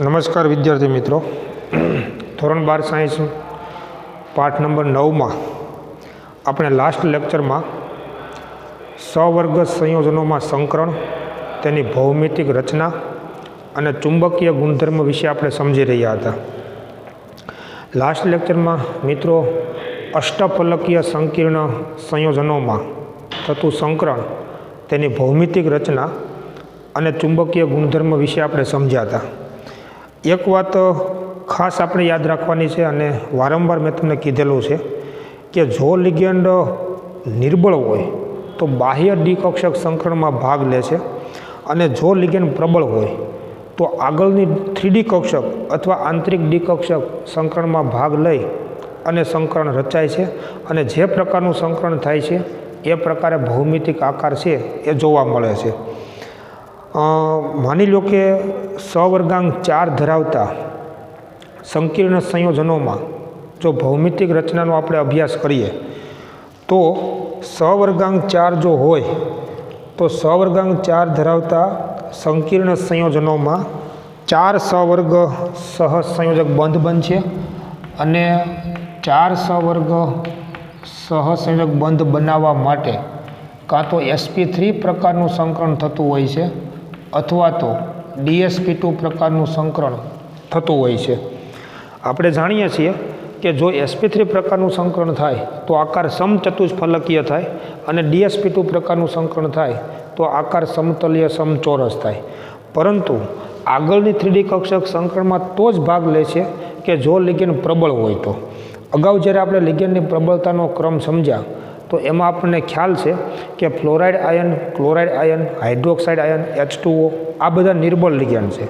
નમસ્કાર વિદ્યાર્થી મિત્રો, ધોરણ 12 સાયન્સ પાઠ નંબર 9માં આપણે લાસ્ટ લેક્ચરમાં સવર્ગ સંયોજનોમાં સંકરણ, તેની ભૌમિતિક રચના અને ચુંબકીય ગુણધર્મ વિશે આપણે સમજી રહ્યા હતા. લાસ્ટ લેક્ચરમાં મિત્રો અષ્ટફલકીય સંકીર્ણ સંયોજનોમાં થતું સંકરણ, તેની ભૌમિતિક રચના અને ચુંબકીય ગુણધર્મ વિશે આપણે સમજ્યા હતા. એક વાત ખાસ આપણે યાદ રાખવાની છે અને વારંવાર મેં તમને કીધેલું છે કે જો લિગેન્ડ નિર્બળ હોય તો બાહ્ય ડિકક્ષક સંકરણમાં ભાગ લે છે, અને જો લિગેન્ડ પ્રબળ હોય તો આગળની 3D કક્ષક અથવા આંતરિક ડિકક્ષક સંકરણમાં ભાગ લઈ અને સંકરણ રચાય છે, અને જે પ્રકારનું સંકરણ થાય છે એ પ્રકારે ભૌમિતિક આકાર છે એ જોવા મળે છે. માની લો કે સવર્ગાંક 4 ધરાવતા સંકીર્ણ સંયોજનોમાં જો ભૌમિતિક રચનાનો આપણે અભ્યાસ કરીએ તો સવર્ગાંક 4 જો હોય તો સવર્ગાંક 4 ધરાવતા સંકીર્ણ સંયોજનોમાં 4 સવર્ગ સહસંયોજક બંધ બનશે, અને 4 સવર્ગ સહસંયોજક બંધ બનાવવા માટે કાં તો sp3 પ્રકારનું સંકરણ થતું હોય છે અથવા તો dsp2 પ્રકારનું સંકરણ થતું હોય છે. આપણે જાણીએ છીએ કે જો sp3 પ્રકારનું સંકરણ થાય તો આકાર સમચતુષ્ફલકીય થાય, અને dsp2 પ્રકારનું સંકરણ થાય તો આકાર સમતલીય સમચોરસ થાય. પરંતુ આગળની 3D કક્ષક સંકરણમાં તો જ ભાગ લે છે કે જો લિગેન્ડ પ્રબળ હોય તો. અગાઉ જ્યારે આપણે લિગેન્ડની પ્રબળતાનો ક્રમ સમજ્યા તો એમાં આપણને ખ્યાલ છે કે fluoride ion, chloride ion, hydroxide ion, H2O આ બધા નિર્બળ લિગેન્ડ છે.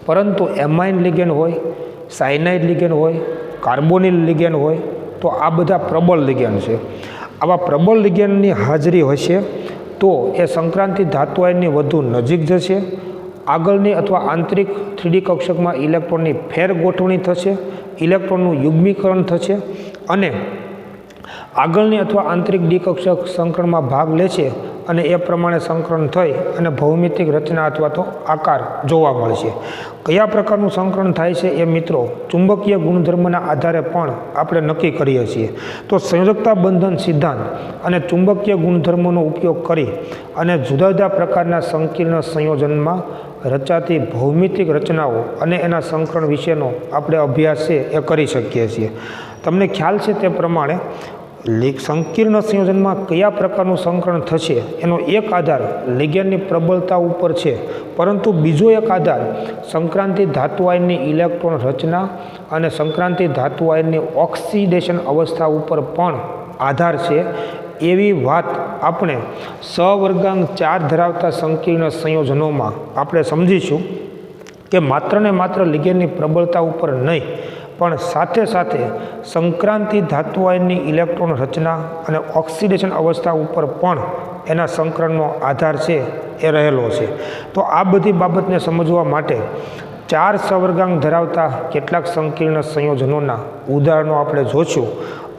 પરંતુ એમાઇન લિગેન્ડ હોય, સાયનાઇડ લિગેન્ડ હોય, કાર્બોનિલ લિગેન્ડ હોય તો આ બધા પ્રબળ લિગેન્ડ છે. આવા પ્રબળ લિગેન્ડની હાજરી હશે તો એ સંક્રાંતિ ધાતુ આયનની વધુ નજીક જશે, આગળની અથવા આંતરિક 3D કક્ષકમાં ઇલેક્ટ્રોનની ફેર ગોઠવણી થશે, ઇલેક્ટ્રોનનું યુગ્મીકરણ થશે, અને આગળની અથવા આંતરિક ડિકક્ષક સંકરણમાં ભાગ લે છે, અને એ પ્રમાણે સંકરણ થઈ અને ભૌમિતિક રચના અથવા તો આકાર જોવા મળશે. કયા પ્રકારનું સંકરણ થાય છે એ મિત્રો ચુંબકીય ગુણધર્મના આધારે પણ આપણે નક્કી કરીએ છીએ. તો સંયોજકતા બંધન સિદ્ધાંત અને ચુંબકીય ગુણધર્મોનો ઉપયોગ કરી અને જુદા જુદા પ્રકારના સંકીર્ણ સંયોજનમાં રચાતી ભૌમિતિક રચનાઓ અને એના સંકરણ વિશેનો આપણે અભ્યાસ છે એ કરી શકીએ છીએ. તમને ખ્યાલ છે તે પ્રમાણે સંકીર્ણ સંયોજનમાં કયા પ્રકારનું સંકરણ થશે એનો એક આધાર લિગેન્ડની પ્રબળતા ઉપર છે, પરંતુ બીજો એક આધાર સંક્રાંતિ ધાતુ આયનની ઇલેક્ટ્રોન રચના અને સંક્રાંતિ ધાતુ આયનની ઓક્સિડેશન અવસ્થા ઉપર પણ આધાર છે. એવી વાત આપણે સવર્ગાંક 4 ધરાવતા સંકીર્ણ સંયોજનોમાં આપણે સમજીશું કે માત્ર ને માત્ર લિગેન્ડની પ્રબળતા ઉપર નહીં, પણ સાથે સાથે સંક્રાંતિ ધાતુ આયનની ઇલેક્ટ્રોન રચના અને ઓક્સિડેશન અવસ્થા ઉપર પણ એના સંકરણનો આધાર છે એ રહેલો છે. તો આ બધી બાબતને સમજવા માટે 4 સવર્ગાંક ધરાવતા કેટલાક સંકીર્ણ સંયોજનોના ઉદાહરણો આપણે જોઈશું,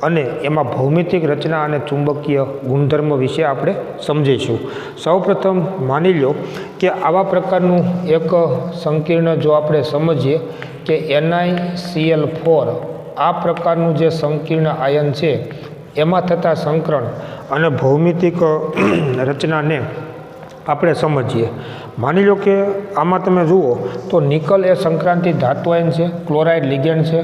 અને એમાં ભૌમિતિક રચના અને ચુંબકીય ગુણધર્મ વિશે આપણે સમજીશું. સૌપ્રથમ માની લો કે આવા પ્રકારનું એક સંકીર્ણ જો આપણે સમજીએ કે NiCl4 આ પ્રકારનું જે સંકીર્ણ આયન છે એમાં થતા સંકરણ અને ભૌમિતિક રચનાને આપણે સમજીએ. માની લો કે આમાં તમે જુઓ તો નિકલ એ સંક્રાંતિ ધાતુ આયન છે, ક્લોરાઇડ લિગેન્ડ છે,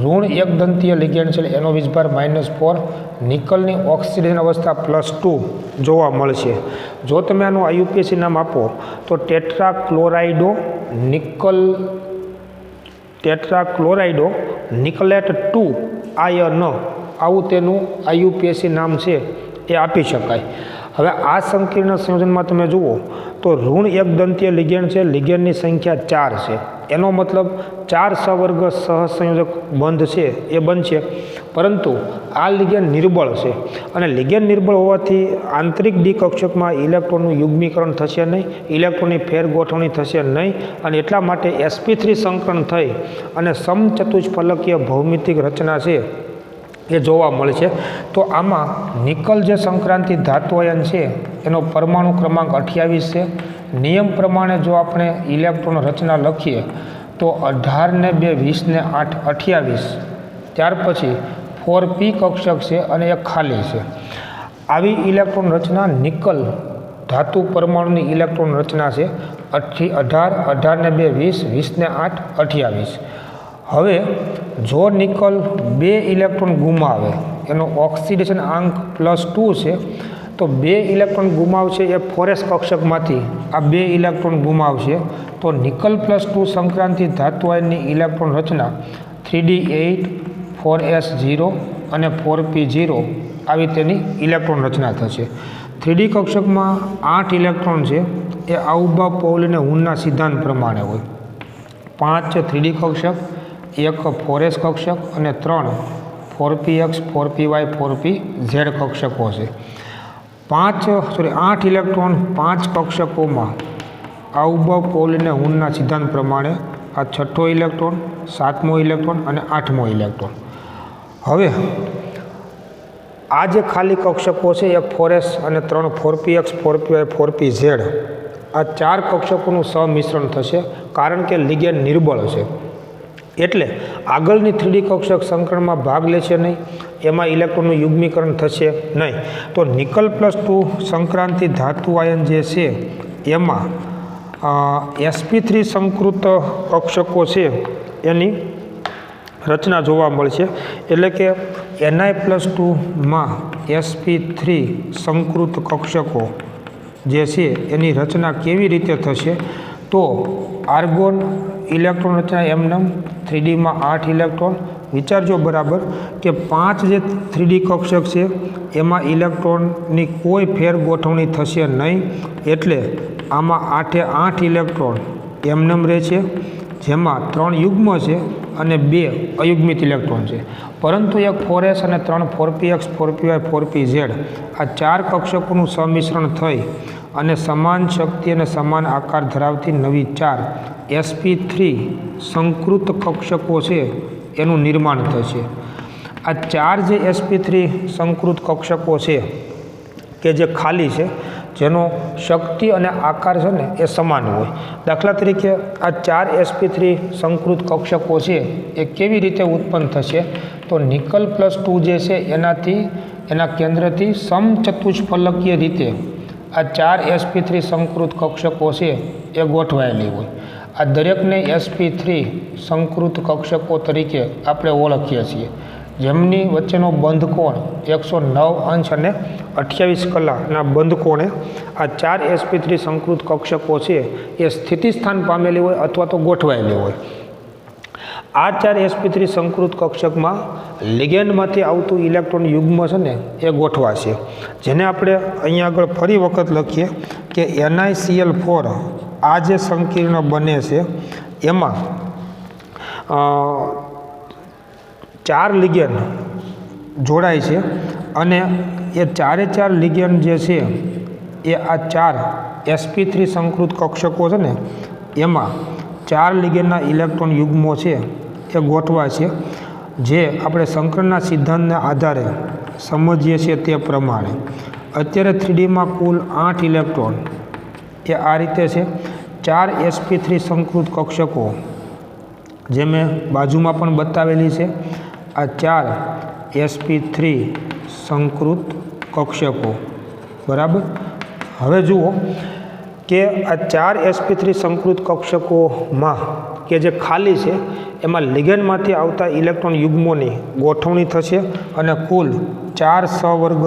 ઋણ એક દંતીય લિગેન્ડ છે એનો વીજભાર -4, નિકલની ઓક્સિડેશન અવસ્થા +2 જોવા મળશે. જો તમે આનું IUPAC નામ આપો તો ટેટ્રાક્લોરાઇડો નિકલેટ 2 આયન, આવું તેનું IUPAC નામ છે એ આપી શકાય. હવે આ સંકીર્ણ સંયોજનમાં તમે જુઓ તો ઋણ એક દંતીય લિગેન્ડ છે, લિગેન્ડની સંખ્યા 4 છે, એનો મતલબ 4 સવર્ગ સહસંયોજક બંધ છે એ બનશે. પરંતુ આ લિગેન્ડ નિર્બળ છે, અને લિગેન્ડ નિર્બળ હોવાથી આંતરિક ડિકક્ષકમાં ઇલેક્ટ્રોનનું યુગ્મીકરણ થશે નહીં, ઇલેક્ટ્રોનની ફેર ગોઠવણી થશે નહીં, અને એટલા માટે sp3 સંકરણ થઈ અને સમચતુષ્ફલકીય ભૌમિતિક રચના છે એ જોવા મળે છે. તો આમાં નિકલ જે સંક્રાંતિ ધાતુ આયન છે એનો પરમાણુ ક્રમાંક 28 છે. નિયમ પ્રમાણે જો આપણે ઇલેક્ટ્રોન રચના લખીએ તો તો 18 ને 2 20 ને 8 28. ત્યાર પછી 4p કક્ષક છે અને એક ખાલી છે. આવી ઇલેક્ટ્રોન રચના નિકલ ધાતુ પરમાણુની ઇલેક્ટ્રોન રચના છે. 18 18 ને 2 20 20 ને 8 28. હવે જો નિકલ 2 ઇલેક્ટ્રોન ગુમાવે, એનો ઓક્સિડેશન આંક +2 છે, તો 2 ઇલેક્ટ્રોન ગુમાવશે એ 4s કક્ષકમાંથી આ 2 ઇલેક્ટ્રોન ગુમાવશે, તો નિકલ +2 સંક્રાંતિ ધાતુ આયનની ઇલેક્ટ્રોન રચના 3d8 4s0 અને 4p0 આવી તેની ઇલેક્ટ્રોન રચના થશે. 3d કક્ષકમાં 8 ઇલેક્ટ્રોન છે એ આઉબા પૌલ અને હુનના સિદ્ધાંત પ્રમાણે હોય. 5 3d કક્ષક, 1 4s કક્ષક અને 3 4px 4py 4pz કક્ષકો છે. 8 ઇલેક્ટ્રોન 5 કક્ષકોમાં આઉબા પૌલ અને હુનના સિદ્ધાંત પ્રમાણે આ 6થો ઇલેક્ટ્રોન, 7મો ઇલેક્ટ્રોન અને 8મો ઇલેક્ટ્રોન. હવે આ જે ખાલી કક્ષકો છે એ 4s અને 3 4px 4py 4pz આ 4 કક્ષકોનું સમિશ્રણ થશે, કારણ કે લિગેન્ડ નિર્બળ છે. એટલે આગળની 3d કક્ષક સંકરણમાં ભાગ લેશે નહીં, એમાં ઇલેક્ટ્રોનનું યુગ્મીકરણ થશે નહીં. તો નિકલ +2 સંક્રાંતિ ધાતુ આયન જે છે એમાં sp3 સંકૃત કક્ષકો છે એની રચના જોવા મળશે. એટલે કે Ni+2માં sp3 સંકૃત કક્ષકો જે છે એની રચના કેવી રીતે થશે? તો આર્ગોન ઇલેક્ટ્રોન રચના એમનેમ 3dમાં 8 ઇલેક્ટ્રોન. વિચારજો બરાબર કે 5 જે 3d કક્ષક છે એમાં ઇલેક્ટ્રોનની કોઈ ફેર ગોઠવણી થશે નહીં, એટલે આમાં 8 ઇલેક્ટ્રોન એમનેમ રહે છે, જેમાં 3 યુગ્મ છે અને 2 અયુગ્મિત ઇલેક્ટ્રોન છે. પરંતુ એક 4s અને 3 4px 4py 4pz આ 4 કક્ષકોનું સમિશ્રણ થઈ અને સમાન શક્તિ અને સમાન આકાર ધરાવતી નવી 4 sp3 સંકૃત કક્ષકો છે એનું નિર્માણ થશે. આ 4 જે sp3 સંકૃત કક્ષકો છે કે જે ખાલી છે, જેનો શક્તિ અને આકાર છે ને એ સમાન હોય. દાખલા તરીકે આ 4 sp3 સંકૃત કક્ષકો છે એ કેવી રીતે ઉત્પન્ન થશે? તો નિકલ +2 જે છે એના કેન્દ્રથી સમચતુષ્ફલકીય રીતે આ 4 sp3 સંકૃત કક્ષકો છે એ ગોઠવાયેલી હોય. આ દરેકને sp3 સંકૃત કક્ષકો તરીકે આપણે ઓળખીએ છીએ, જેમની વચ્ચેનો બંધ કોણ 109 અંશ અને 28 કલાના બંધ કોણે આ 4 sp3 સંકૃત કક્ષકો છે એ સ્થિતિસ્થાન પામેલી હોય અથવા તો ગોઠવાયેલી હોય. આ 4 sp3 સંકૃત કક્ષકમાં લિગેન્ડમાંથી આવતું ઇલેક્ટ્રોન યુગ્મ છે ને એ ગોઠવાશે, જેને આપણે અહીંયા આગળ ફરી વખત લખીએ કે NiCl4 આ જે સંકીર્ણ બને છે એમાં 4 લિગેન્ડ જોડાય છે અને એ 4 લિગેન્ડ જે છે એ આ 4 sp3 સંકૃત કક્ષકો છે ને એમાં 4 લિગેન્ડના ઇલેક્ટ્રોન યુગ્મો છે એ ગોઠવા છે, જે આપણે સંકરણના સિદ્ધાંતના આધારે સમજીએ છીએ તે પ્રમાણે. અત્યારે 3dમાં કુલ 8 ઇલેક્ટ્રોન એ આ રીતે છે. 4 sp3 સંકૃત કક્ષકો જે મેં બાજુમાં પણ બતાવેલી છે, આ 4 sp3 સંકૃત કક્ષકો. બરાબર. હવે જુઓ કે આ 4 sp3 સંકૃત કક્ષકોમાં કે જે ખાલી છે એમાં લિગેન્ડમાંથી આવતા ઇલેક્ટ્રોન યુગ્મોની ગોઠવણી થશે અને કુલ 4 સહવર્ગ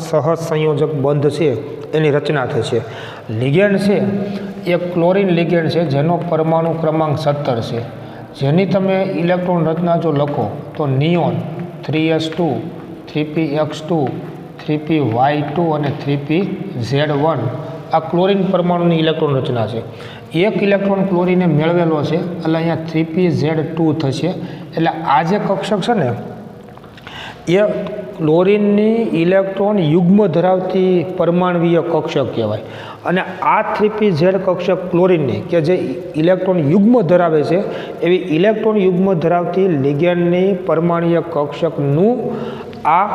સહસંયોજક બંધ છે એની રચના થશે. લિગેન્ડ છે એ ક્લોરીન લિગેન્ડ છે જેનો પરમાણુ ક્રમાંક 17 છે, જેની તમે ઇલેક્ટ્રોન રચના જો લખો તો નિયોન 3s2 3px2 3py2 અને 3pz1 આ ક્લોરીન પરમાણુની ઇલેક્ટ્રોન રચના છે. એક ઇલેક્ટ્રોન ક્લોરીને મેળવેલો છે એટલે અહીંયા 3pz2 થશે. એટલે આ જે કક્ષક છે ને એ ક્લોરીનની ઇલેક્ટ્રોન યુગ્મ ધરાવતી પરમાણવીય કક્ષક કહેવાય. અને આ 3pz કક્ષક ક્લોરીનની કે જે ઇલેક્ટ્રોન યુગ્મ ધરાવે છે એવી ઇલેક્ટ્રોન યુગ્મ ધરાવતી લિગેન્ડની પરમાણવીય કક્ષકનું આ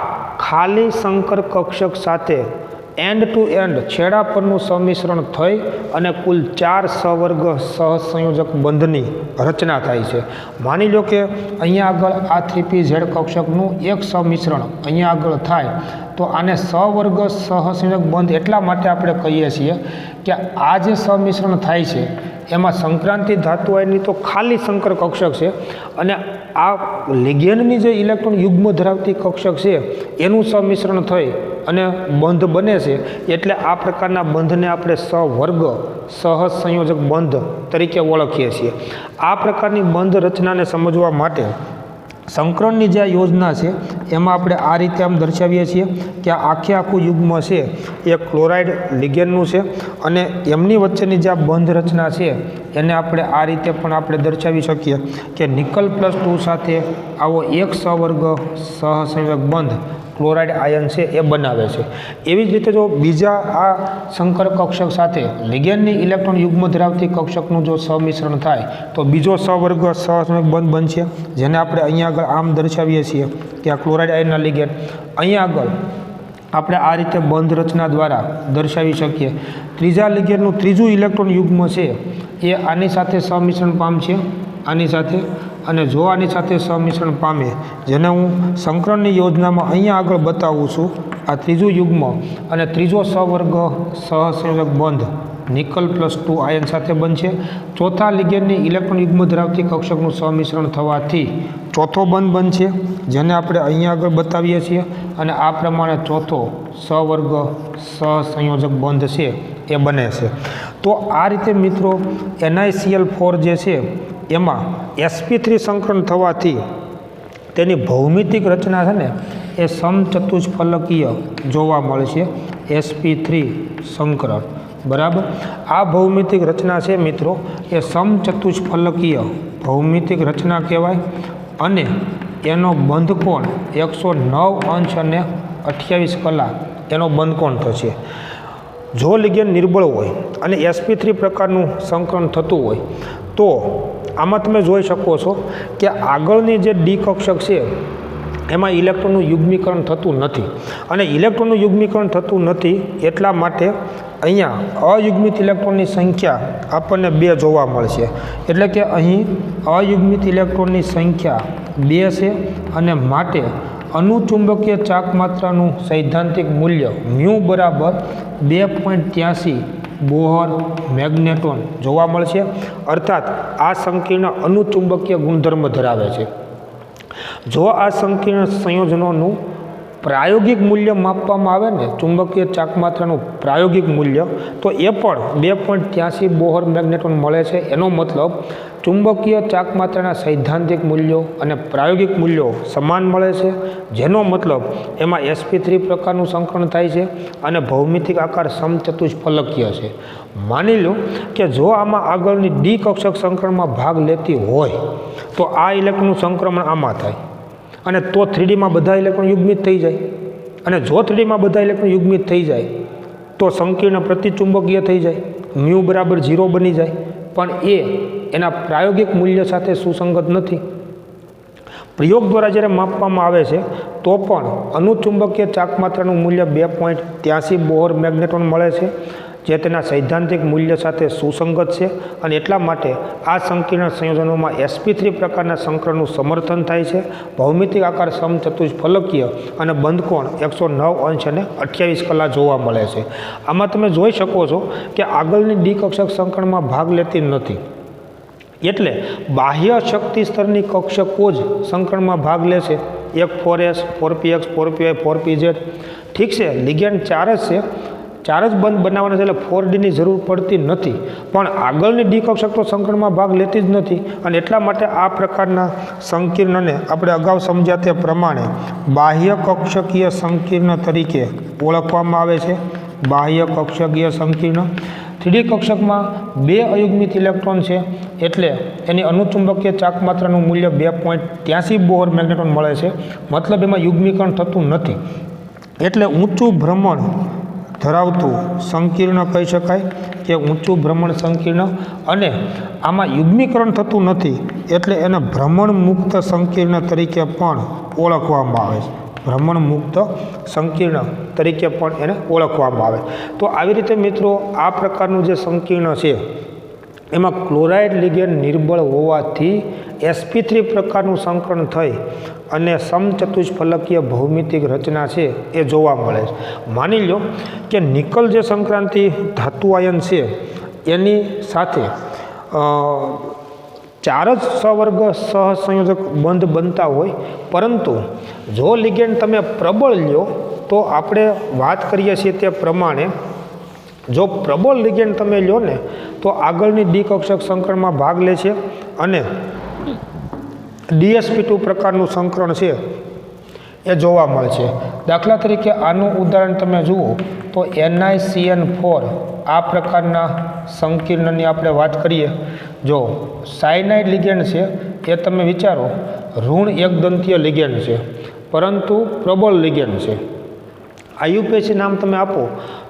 ખાલી સંકર કક્ષક સાથે એન્ડ ટુ એન્ડ છેડા પરનું સંમિશ્રણ થઈ અને કુલ 4 સહવર્ગ સહસંયોજક બંધની રચના થાય છે. માની લો કે અહીંયા આગળ આ 3p-Z કક્ષકનું એક સંમિશ્રણ અહીંયા આગળ થાય તો આને સહવર્ગ સહસંયોજક બંધ એટલા માટે આપણે કહીએ છીએ કે આ જે સંમિશ્રણ થાય છે એમાં સંક્રાંતિ ધાતુ આયનની તો ખાલી સંકર કક્ષક છે અને આ લિગેન્ડની જે ઇલેક્ટ્રોન યુગ્મ ધરાવતી કક્ષક છે એનું સંમિશ્રણ થઈ અને બંધ બને છે. એટલે આ પ્રકારના બંધને આપણે સહવર્ગ સહસંયોજક બંધ તરીકે ઓળખીએ છીએ. આ પ્રકારની બંધ રચનાને સમજવા માટે સંકરણની જે યોજના છે એમાં આપણે આ રીતે આમ દર્શાવીએ છીએ કે આ આખું યુગ્મ છે એ ક્લોરાઇડ લિગેન્ડનું છે અને એમની વચ્ચેની જે આ બંધ રચના છે એને આપણે આ રીતે પણ આપણે દર્શાવી શકીએ કે નિકલ +2 સાથે આવો એક સહવર્ગ સહસંયોજક બંધ ક્લોરાઇડ આયન છે એ બનાવે છે. એવી જ રીતે જો બીજા આ સંકર કક્ષક સાથે લિગેન્ડની ઇલેક્ટ્રોન યુગ્મ ધરાવતી કક્ષકનું જો સંમિશ્રણ થાય તો બીજો સહવર્ગ સહસંયોજક બંધ બનશે, જેને આપણે અહીંયા આગળ આમ દર્શાવીએ છીએ કે આ ક્લોરાઇડ આયનના લિગેન્ડ. અહીંયા આગળ આપણે આ રીતે બંધ રચના દ્વારા દર્શાવી શકીએ. ત્રીજા લિગેન્ડનું ત્રીજું ઇલેક્ટ્રોન યુગ્મ છે એ આની સાથે સંમિશ્રણ પામશે, આની સાથે, અને જો આની સાથે સંમિશ્રણ પામે, જેને હું સંકરણની યોજનામાં અહીંયા આગળ બતાવું છું, આ ત્રીજું યુગ્મ અને ત્રીજો સહવર્ગ સહસંયોજક બંધ નિકલ +2 આયન સાથે બનશે. ચોથા લિગેન્ડની ઇલેક્ટ્રોન યુગ્મ ધરાવતી કક્ષકનું સંમિશ્રણ થવાથી ચોથો બંધ બનશે, જેને આપણે અહીંયા આગળ બતાવીએ છીએ, અને આ પ્રમાણે ચોથો સહવર્ગ સહસંયોજક બંધ છે એ બને છે. તો આ રીતે મિત્રો NiCl4 જે છે એમાં sp3 સંકરણ થવાથી તેની ભૌમિતિક રચના છે ને એ સમચતુષ્ફલકીય જોવા મળશે, sp3 સંકરણ. બરાબર, આ ભૌમિતિક રચના છે મિત્રો એ સમચતુષ્ફલકીય ભૌમિતિક રચના કહેવાય અને એનો બંધ કોણ 109 અંશ અને 28 કલાક એનો બંધ કોણ થશે. જો લિગેન્ડ નિર્બળ હોય અને sp3 પ્રકારનું સંકરણ થતું હોય તો આમાં તમે જોઈ શકો છો કે આગળની જે ડી કક્ષક છે એમાં ઇલેક્ટ્રોનનું યુગ્મીકરણ થતું નથી, અને ઇલેક્ટ્રોનનું યુગ્મીકરણ થતું નથી એટલા માટે અહીંયા અયુગ્મિત ઇલેક્ટ્રોનની સંખ્યા આપણને 2 જોવા મળશે. એટલે કે અહીં અયુગ્મિત ઇલેક્ટ્રોનની સંખ્યા 2 છે અને માટે અનુચુંબકીય ચાકમાત્રાનું સૈદ્ધાંતિક મૂલ્ય μ બરાબર 2.83 બોહર મેગ્નેટોન જોવા મળશે. અર્થાત આ સંકીર્ણ અનુચુંબકીય ગુણધર્મ ધરાવે છે. જો આ સંકીર્ણ સંયોજનોનું પ્રાયોગિક મૂલ્ય માપવામાં આવે ને, ચુંબકીય ચાકમાત્રાનું પ્રાયોગિક મૂલ્ય, તો એ પણ 2.83 બોહર મેગ્નેટોન મળે છે. એનો મતલબ ચુંબકીય ચાકમાત્રાના સૈદ્ધાંતિક મૂલ્યો અને પ્રાયોગિક મૂલ્યો સમાન મળે છે, જેનો મતલબ એમાં sp3 પ્રકારનું સંકરણ થાય છે અને ભૌમિતિક આકાર સમચતુષ્ફલકીય છે. માની લો કે જો આમાં આગળની ડી કક્ષક સંકરણમાં ભાગ લેતી હોય તો આ ઇલેક્ટ્રોનનું સંક્રમણ આમાં થાય અને તો 3Dમાં બધા ઇલેક્ટ્રોન યુગ્મિત થઈ જાય, અને જો 3Dમાં બધા ઇલેક્ટ્રોન યુગ્મિત થઈ જાય તો સંકીર્ણ પ્રતિચુંબકીય થઈ જાય, μ બરાબર 0 બની જાય, પણ એ એના પ્રાયોગિક મૂલ્ય સાથે સુસંગત નથી. પ્રયોગ દ્વારા જ્યારે માપવામાં આવે છે તો પણ અનુચુંબકીય ચાકમાત્રાનું મૂલ્ય 2.83 બોહર મેગ્નેટોન મળે છે, જે તેના સૈદ્ધાંતિક મૂલ્ય સાથે સુસંગત છે, અને એટલા માટે આ સંકીર્ણ સંયોજનોમાં sp3 પ્રકારના સંકરણનું સમર્થન થાય છે. ભૌમિતિક આકાર સમચતુષ્ફલકીય અને બંધકોણ 109 અંશ અને 28 કલાક જોવા મળે છે. આમાં તમે જોઈ શકો છો કે આગળની ડી કક્ષક સંકરણમાં ભાગ લેતી નથી, એટલે બાહ્ય શક્તિ સ્તરની કક્ષકો જ સંકરણમાં ભાગ લે છે. એક 4s 4px 4py 4pz. ઠીક છે, લિગેન્ડ 4 જ છે, 4 જ બંધ બનાવવાના છે, એટલે 4Dની જરૂર પડતી નથી, પણ આગળની ડી કક્ષક તો સંકરણમાં ભાગ લેતી જ નથી, અને એટલા માટે આ પ્રકારના સંકીર્ણને આપણે અગાઉ સમજ્યા તે પ્રમાણે બાહ્ય કક્ષકીય સંકીર્ણ તરીકે ઓળખવામાં આવે છે. બાહ્ય કક્ષકીય સંકીર્ણ 3D કક્ષકમાં 2 અયુગ્મિત ઇલેક્ટ્રોન છે, એટલે એની અનુચુંબકીય ચાકમાત્રાનું મૂલ્ય 2.83 બોહર મેગ્નેટોન મળે છે. મતલબ એમાં યુગ્મીકરણ થતું નથી, એટલે ઊંચું ભ્રમણ ધરાવતું સંકીર્ણ કહી શકાય કે ઊંચું ભ્રમણ સંકીર્ણ, અને આમાં યુગ્મીકરણ થતું નથી એટલે એને ભ્રમણ મુક્ત સંકીર્ણ તરીકે પણ ઓળખવામાં આવે છે. ભ્રમણમુક્ત સંકીર્ણ તરીકે પણ એને ઓળખવામાં આવે. તો આવી રીતે મિત્રો આ પ્રકારનું જે સંકીર્ણ છે એમાં ક્લોરાઇડ લિગેન્ડ નિર્બળ હોવાથી sp3 પ્રકારનું સંકરણ થઈ અને સમચતુષ્ફલકીય ભૌમિતિક રચના છે એ જોવા મળે છે. માની લો કે નિકલ જે સંક્રાંતિ ધાતુ આયન છે એની સાથે 4 જ સવર્ગ સહસંયોજક બંધ બનતા હોય, પરંતુ જો લિગેન્ડ તમે પ્રબળ લ્યો તો આપણે વાત કરીએ છીએ તે પ્રમાણે જો પ્રબળ લિગેન્ડ તમે લ્યો ને તો આગળની ડી કક્ષક સંકરણમાં ભાગ લે છે અને dsp2 પ્રકારનું સંકરણ છે એ જોવા મળે છે. દાખલા તરીકે આનું ઉદાહરણ તમે જુઓ તો NiCN4 આ પ્રકારના સંકીર્ણની આપણે વાત કરીએ. જો સાયનાઇડ લિગેન્ડ છે એ તમે વિચારો ઋણ એકદંતીય લિગેન્ડ છે પરંતુ પ્રબળ લિગેન્ડ છે. IUPAC નામ તમે આપો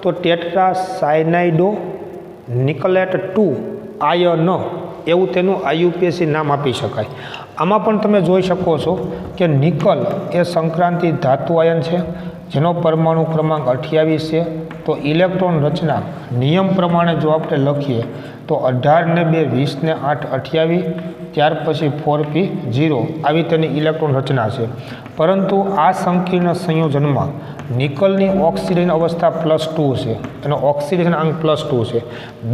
તો ટેટ્રા સાયનાઇડો નિકલેટ 2 આયન એવું તેનું IUPAC નામ આપી શકાય. આમાં પણ તમે જોઈ શકો છો કે નિકલ એ સંક્રાંતિ ધાતુ આયન છે જેનો પરમાણુ ક્રમાંક 28 છે. તો ઇલેક્ટ્રોન રચના નિયમ પ્રમાણે જો આપણે લખીએ તો 18 ને 2 20 ને 8 28, ત્યાર પછી 4p0 આવી તેની ઇલેક્ટ્રોન રચના છે. પરંતુ આ સંકીર્ણ સંયોજનમાં નિકલની ઓક્સિડેશન અવસ્થા +2 છે, એનો ઓક્સિડેશન અંક +2 છે.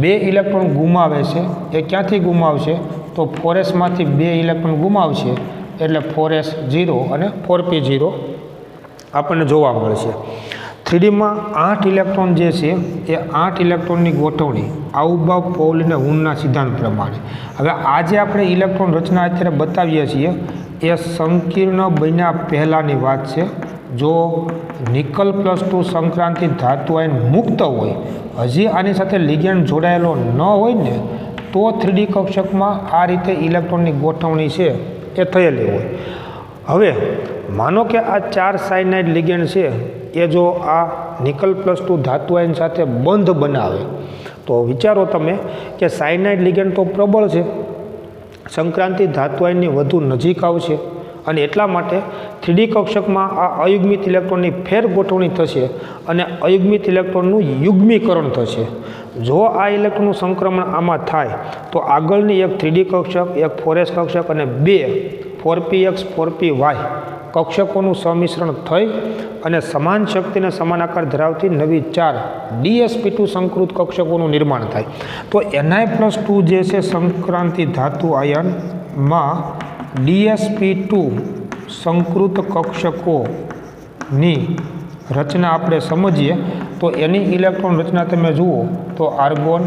2 ઇલેક્ટ્રોન ગુમાવે છે. એ ક્યાંથી ગુમાવશે તો 4s માંથી 2 ઇલેક્ટ્રોન ગુમાવશે એટલે 4s0 અને 4p0 આપણને જોવા મળશે. 3Dમાં 8 ઇલેક્ટ્રોન જે છે એ 8 ઇલેક્ટ્રોનની ગોઠવણી આઉબાઉ પૌલી અને હુનના સિદ્ધાંત પ્રમાણે. હવે આ જે આપણે ઇલેક્ટ્રોન રચના અત્યારે બતાવીએ છીએ એ સંકીર્ણ બન્યા પહેલાંની વાત છે. જો નિકલ +2 સંક્રાંતિ ધાતુ આયન મુક્ત હોય, હજી આની સાથે લિગેન્ડ જોડાયેલો ન હોય ને તો 3D કક્ષકમાં આ રીતે ઇલેક્ટ્રોનની ગોઠવણી છે એ થયેલી હોય. હવે માનો કે આ 4 સાયનાઇડ લિગેન્ડ છે એ જો આ નિકલ +2 ધાતુ આયન સાથે બંધ બનાવે તો વિચારો તમે કે સાયનાઇડ લિગેન્ડ તો પ્રબળ છે, સંક્રાંતિ ધાતુ આયનની વધુ નજીક આવશે અને એટલા માટે 3D કક્ષકમાં આ અયુગ્મિત ઇલેક્ટ્રોનની ફેર ગોઠવણી થશે અને અયુગ્મિત ઇલેક્ટ્રોનનું યુગ્મીકરણ થશે. જો આ ઇલેક્ટ્રોનનું સંક્રમણ આમાં થાય તો આગળની એક 3D કક્ષક, એક 4s કક્ષક અને 2 4px 4py કક્ષકોનું સંમિશ્રણ થઈ અને સમાન શક્તિને સમાન આકાર ધરાવતી નવી 4 dsp2 સંકૃત કક્ષકોનું નિર્માણ થાય. તો Ni+2 જે છે સંક્રાંતિ ધાતુ આયનમાં dsp2 સંકૃત કક્ષકોની રચના આપણે સમજીએ તો એની ઇલેક્ટ્રોન રચના તમે જુઓ તો આર્ગોન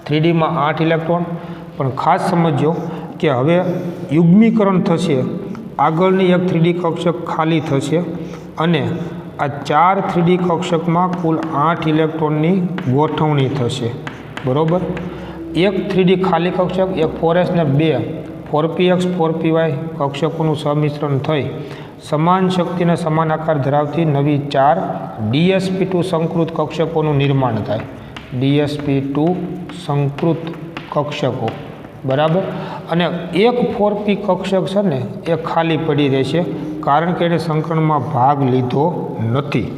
3Dમાં 8 ઇલેક્ટ્રોન, પણ ખાસ સમજો કે હવે યુગ્મીકરણ થશે, આગળની એક 3D કક્ષક ખાલી થશે અને આ 4 3D કક્ષકમાં કુલ 8 ઇલેક્ટ્રોનની ગોઠવણી થશે. બરાબર, એક 3D ખાલી કક્ષક, એક 4s ને 2 4px 4py કક્ષકોનું સંમિશ્રણ થઈ સમાન શક્તિને સમાન આકાર ધરાવતી નવી 4 dsp2 સંકૃત કક્ષકોનું નિર્માણ થાય. dsp2 સંકૃત કક્ષકો, બરાબર. અને એક 4p કક્ષક છે ને એ ખાલી પડી રહેશે કારણ કે એને સંકરણમાં ભાગ લીધો નથી.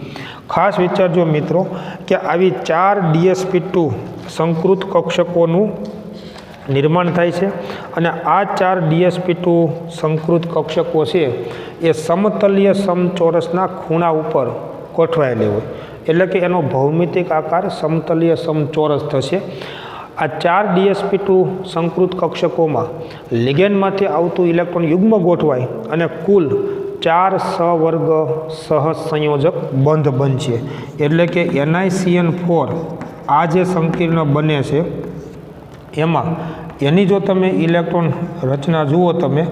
ખાસ વિચારજો મિત્રો કે આવી 4 dsp2 સંકૃત કક્ષકોનું નિર્માણ થાય છે અને આ 4 dsp2 સંકૃત કક્ષકો છે એ સમતલીય સમચોરસના ખૂણા ઉપર ગોઠવાયેલી હોય, એટલે કે એનો ભૌમિતિક આકાર સમતલીય સમચોરસ થશે. આ 4 dsp2 સંકૃત કક્ષકોમાં લિગેન્ડમાંથી આવતું ઇલેક્ટ્રોન યુગ્મ ગોઠવાય અને કુલ 4 સવર્ગ સહસંયોજક બંધ બનશે. એટલે કે NiCN4 આ જે સંકીર્ણ બને છે એમાં એની જો તમે ઇલેક્ટ્રોન રચના જુઓ તમે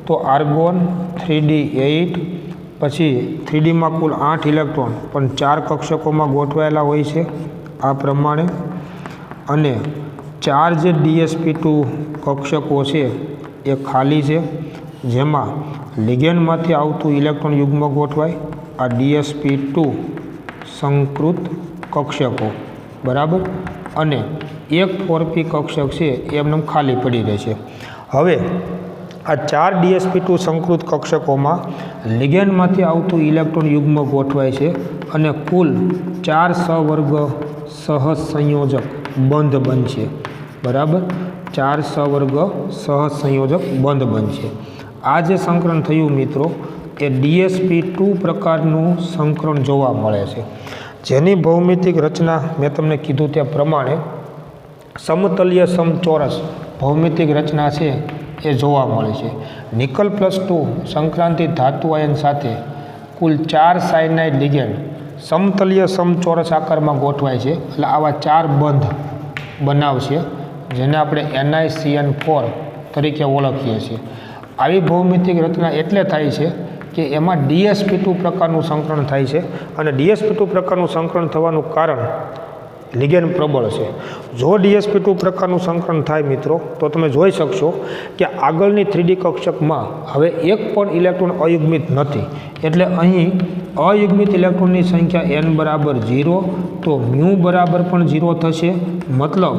તો આર્ગોન 3d8, પછી 3Dમાં કુલ 8 ઇલેક્ટ્રોન પણ 4 કક્ષકોમાં ગોઠવાયેલા હોય છે આ પ્રમાણે, અને 4 જે dsp2 કક્ષકો છે એ ખાલી છે જેમાં લિગેન્ડમાંથી આવતું ઇલેક્ટ્રોન યુગ્મ ગોઠવાય આ dsp2 સંકૃત કક્ષકો, બરાબર. અને એક 4p કક્ષક છે એ એમને ખાલી પડી રહે છે. હવે આ 4 dsp2 સંકૃત કક્ષકોમાં લિગેન્ડમાંથી આવતું ઇલેક્ટ્રોન યુગ્મ ગોઠવાય છે અને કુલ 4 સહવર્ગ સહસંયોજક બંધ બનશે, બરાબર। 4 સહવર્ગ સહસંયોજક બંધ બનશે। આ જે સંકરણ થયું મિત્રો એ dsp2 પ્રકારનું સંકરણ જોવા મળે છે, જેની ભૌમિતિક રચના મેં તમને કીધું તે પ્રમાણે સમતલીય સમચોરસ ભૌમિતિક રચના છે એ જોવા મળે છે। નિકલ +2 સંક્રાંતિ ધાતુ આયન સાથે કુલ 4 સાયનાઇડ લિગેન્ડ સમતલીય સમચોરસ આકારમાં ગોઠવાય છે, એટલે આવા 4 બંધ બનાવશે, જેને આપણે NiCN4 તરીકે ઓળખીએ છીએ। આવી ભૌમિતિક રચના એટલે થાય છે કે એમાં dsp2 પ્રકારનું સંકરણ થાય છે, અને dsp2 પ્રકારનું સંકરણ થવાનું કારણ લિગેન્ડ પ્રબળ છે। જો dsp2 પ્રકારનું સંકરણ થાય મિત્રો તો તમે જોઈ શકશો કે આગળની 3D કક્ષકમાં હવે એક પણ ઇલેક્ટ્રોન અયુગ્મિત નથી, એટલે અહીં અયુગ્મિત ઇલેક્ટ્રોનની સંખ્યા n બરાબર 0, તો મ્યુ બરાબર પણ 0 થશે। મતલબ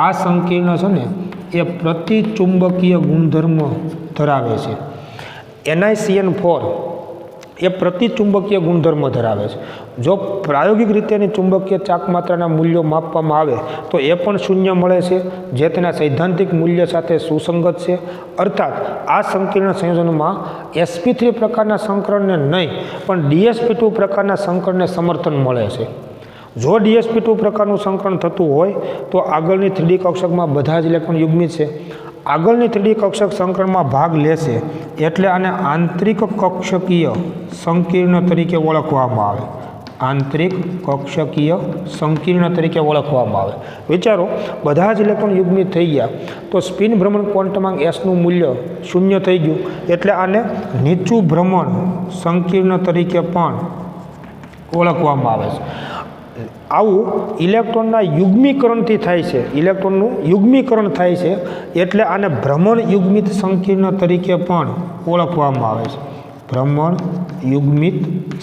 આ સંકીર્ણ છે ને એ પ્રતિચુંબકીય ગુણધર્મ ધરાવે છે। NiCN4 એ પ્રતિચુંબકીય ગુણધર્મ ધરાવે છે। જો પ્રાયોગિક રીતેની ચુંબકીય ચાકમાત્રાના મૂલ્યો માપવામાં આવે તો એ પણ શૂન્ય મળે છે, જે તેના સૈદ્ધાંતિક મૂલ્ય સાથે સુસંગત છે। અર્થાત આ સંકીર્ણ સંયોજનમાં sp3 પ્રકારના સંકરણને નહીં પણ dsp2 પ્રકારના સંકરણને સમર્થન મળે છે। જો dsp2 પ્રકારનું સંકરણ થતું હોય તો આગળની 3D કક્ષકમાં બધા જ ઇલેક્ટ્રોન યુગ્મિત છે, આગળની 3D કક્ષક સંકરણમાં ભાગ લેશે, એટલે આને આંતરિક કક્ષકીય સંકીર્ણ તરીકે ઓળખવામાં આવે। આંતરિક કક્ષકીય સંકીર્ણ તરીકે ઓળખવામાં આવે। વિચારો, બધા જ ઇલેક્ટ્રોન યુગ્મિત થઈ ગયા તો સ્પિન ભ્રમણ ક્વોન્ટમાંક એસનું મૂલ્ય 0 થઈ ગયું, એટલે આને નીચું ભ્રમણ સંકીર્ણ તરીકે પણ ઓળખવામાં આવે છે। આવું ઇલેક્ટ્રોનના યુગ્મીકરણથી થાય છે, ઇલેક્ટ્રોનનું યુગ્મીકરણ થાય છે, એટલે આને ભ્રમણ યુગ્મિત સંકીર્ણ તરીકે પણ ઓળખવામાં આવે છે। ભ્રમણ યુગ્મિત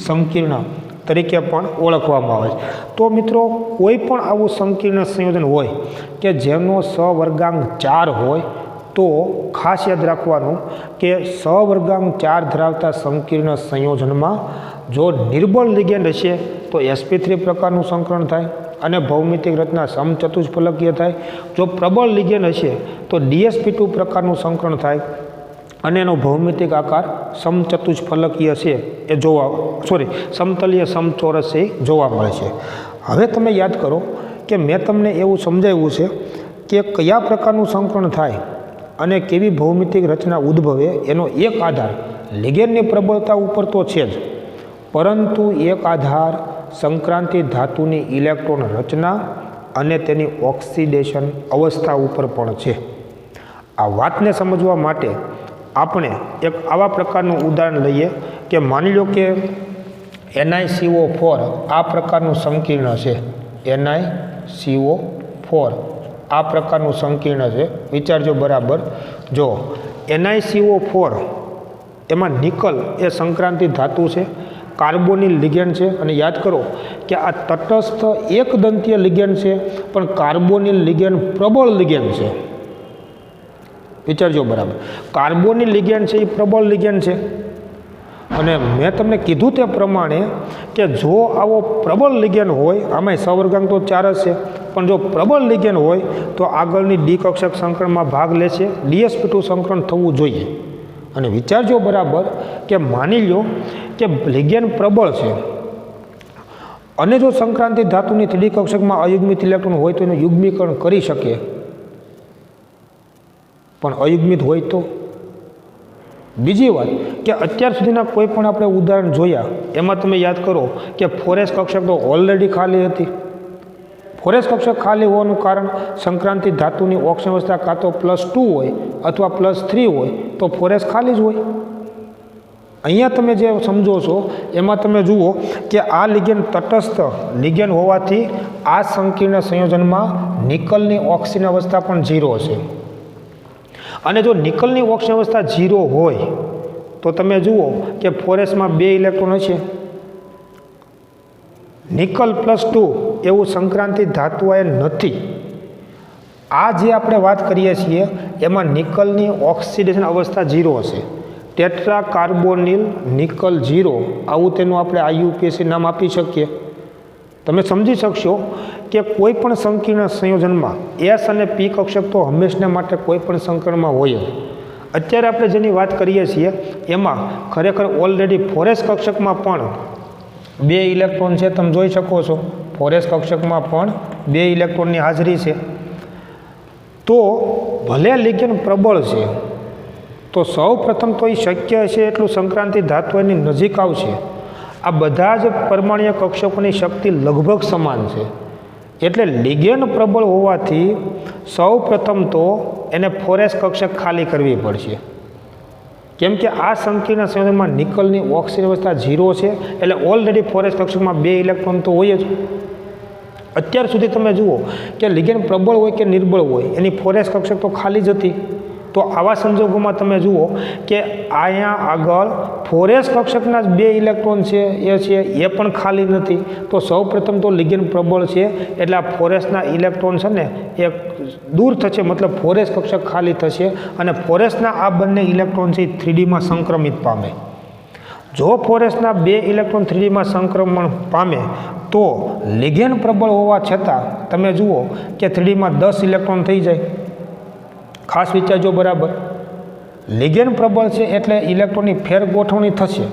સંકીર્ણ તરીકે પણ ઓળખવામાં આવે છે। તો મિત્રો, કોઈ પણ આવું સંકીર્ણ સંયોજન હોય કે જેનો સહવર્ગાંક 4 હોય તો ખાસ યાદ રાખવાનું કે સહવર્ગાંક 4 ધરાવતા સંકીર્ણ સંયોજનમાં જો નિર્બળ લિગેન્ડ હશે તો sp3 પ્રકારનું સંકરણ થાય અને ભૌમિતિક રચના સમચતુષ્ફલકીય થાય। જો પ્રબળ લિગેન્ડ હશે તો dsp2 પ્રકારનું સંકરણ થાય અને એનો ભૌમિતિક આકાર સમચતુષ્ફલકીય છે એ સમતલીય સમચોરસ છે જોવા મળે છે। હવે તમે યાદ કરો કે મેં તમને એવું સમજાવ્યું છે કે કયા પ્રકારનું સંકરણ થાય અને કેવી ભૌમિતિક રચના ઉદ્ભવે એનો એક આધાર લિગેન્ડની પ્રબળતા ઉપર તો છે જ, પરંતુ એક આધાર સંક્રાંતિ ધાતુની ઇલેક્ટ્રોન રચના અને તેની ઓક્સિડેશન અવસ્થા ઉપર પણ છે। આ વાતને સમજવા માટે આપણે એક આવા પ્રકારનું ઉદાહરણ લઈએ કે માની લો કે NiCO4 આ પ્રકારનું સંકીર્ણ છે, NiCO4 આ પ્રકારનું સંકીર્ણ છે। વિચારજો બરાબર, જો NiCO4 એમાં નિકલ એ સંક્રાંતિ ધાતુ છે, કાર્બોનિલ લિગેન્ડ છે, અને યાદ કરો કે આ તટસ્થ એકદંતીય લિગેન્ડ છે, પણ કાર્બોનિલ લિગેન્ડ પ્રબળ લિગેન્ડ છે। વિચારજો બરાબર, કાર્બોનિલ લિગેન્ડ છે એ પ્રબળ લિગેન્ડ છે, અને મેં તમને કીધું તે પ્રમાણે કે જો આવો પ્રબળ લિગેન્ડ હોય, આમાંય સહવર્ગાંક તો 4 જ છે, પણ જો પ્રબળ લિગેન્ડ હોય તો આગળની ડી કક્ષક સંકરણમાં ભાગ લેશે, dsp2 સંકરણ થવું જોઈએ। અને વિચારજો બરાબર કે માની લો કે લિગેન્ડ પ્રબળ છે અને જો સંક્રાંતિ ધાતુની 3D કક્ષકમાં અયુગ્મિત ઇલેક્ટ્રોન હોય તો એનું યુગ્મીકરણ કરી શકે, પણ અયુગ્મિત હોય તો। બીજી વાત કે અત્યાર સુધીના કોઈ પણ આપણે ઉદાહરણ જોયા એમાં તમે યાદ કરો કે 4s કક્ષક તો ઓલરેડી ખાલી હતી। 4s કક્ષક ખાલી હોવાનું કારણ સંક્રાંતિ ધાતુની ઓક્સિજન અવસ્થા કાં તો +2 હોય અથવા +3 હોય તો 4s ખાલી જ હોય। અહીંયા તમે જે સમજો છો એમાં તમે જુઓ કે આ લિગેન્ડ તટસ્થ લિગેન્ડ હોવાથી આ સંકીર્ણ સંયોજનમાં નિકલની ઓક્સિજન અવસ્થા પણ 0 છે, અને જો નિકલની ઓક્સિજન અવસ્થા 0 હોય તો તમે જુઓ કે 4sમાં 2 ઇલેક્ટ્રોન હશે। નિકલ +2 એવું સંક્રાંતિ ધાતુ આયન નથી, આ જે આપણે વાત કરીએ છીએ એમાં નિકલની ઓક્સિડેશન અવસ્થા 0 છે. ટેટ્રા કાર્બોનિલ નિકલ 0 આવું તેનું આપણે IUPAC નામ આપી શકીએ. તમે સમજી શકશો કે કોઈ પણ સંકીર્ણ સંયોજનમાં S અને P કક્ષક તો હંમેશના માટે કોઈ પણ સંકરણમાં હોય જ. અત્યારે આપણે જેની વાત કરીએ છીએ એમાં ખરેખર ઓલરેડી 4s કક્ષકમાં પણ 2 ઇલેક્ટ્રોન છે. તમે જોઈ શકો છો 4s કક્ષકમાં પણ 2 ઇલેક્ટ્રોનની હાજરી છે. તો ભલે લિગેન્ડ પ્રબળ છે તો સૌ પ્રથમ તો એ શક્ય છે એટલું સંક્રાંતિ ધાતુ એની નજીક આવશે. આ બધા જ પરમાણ્વીય કક્ષકોની શક્તિ લગભગ સમાન છે. એટલે લિગેન્ડ પ્રબળ હોવાથી સૌ પ્રથમ તો એને 4s કક્ષક ખાલી કરવી પડશે. કેમ કે આ સંકીર્ણ સંયોજનમાં નિકલની ઓક્સિજન અવસ્થા 0 છે. એટલે ઓલરેડી 4s કક્ષકમાં 2 ઇલેક્ટ્રોન તો હોય જ. અત્યાર સુધી તમે જુઓ કે લિગેન્ડ પ્રબળ હોય કે નિર્બળ હોય એની 4s કક્ષક તો ખાલી જ હતી. તો આવા સંજોગોમાં તમે જુઓ કે અહીંયા આગળ 4s કક્ષકના જ 2 ઇલેક્ટ્રોન છે એ પણ ખાલી નથી. તો સૌ પ્રથમ તો લિગેન્ડ પ્રબળ છે એટલે આ 4sના ઇલેક્ટ્રોન છે ને એ દૂર થશે, મતલબ 4s કક્ષક ખાલી થશે અને 4sના આ બંને ઇલેક્ટ્રોન છે એ 3Dમાં સંક્રમિત પામે. જો 4sના 2 ઇલેક્ટ્રોન 3Dમાં સંક્રમણ પામે તો લિગેન્ડ પ્રબળ હોવા છતાં તમે જુઓ કે 3Dમાં 10 ઇલેક્ટ્રોન થઈ જાય. ખાસ વિચારજો બરાબર. લિગેન્ડ પ્રબળ છે એટલે ઇલેક્ટ્રોનની ફેર ગોઠવણી થશે,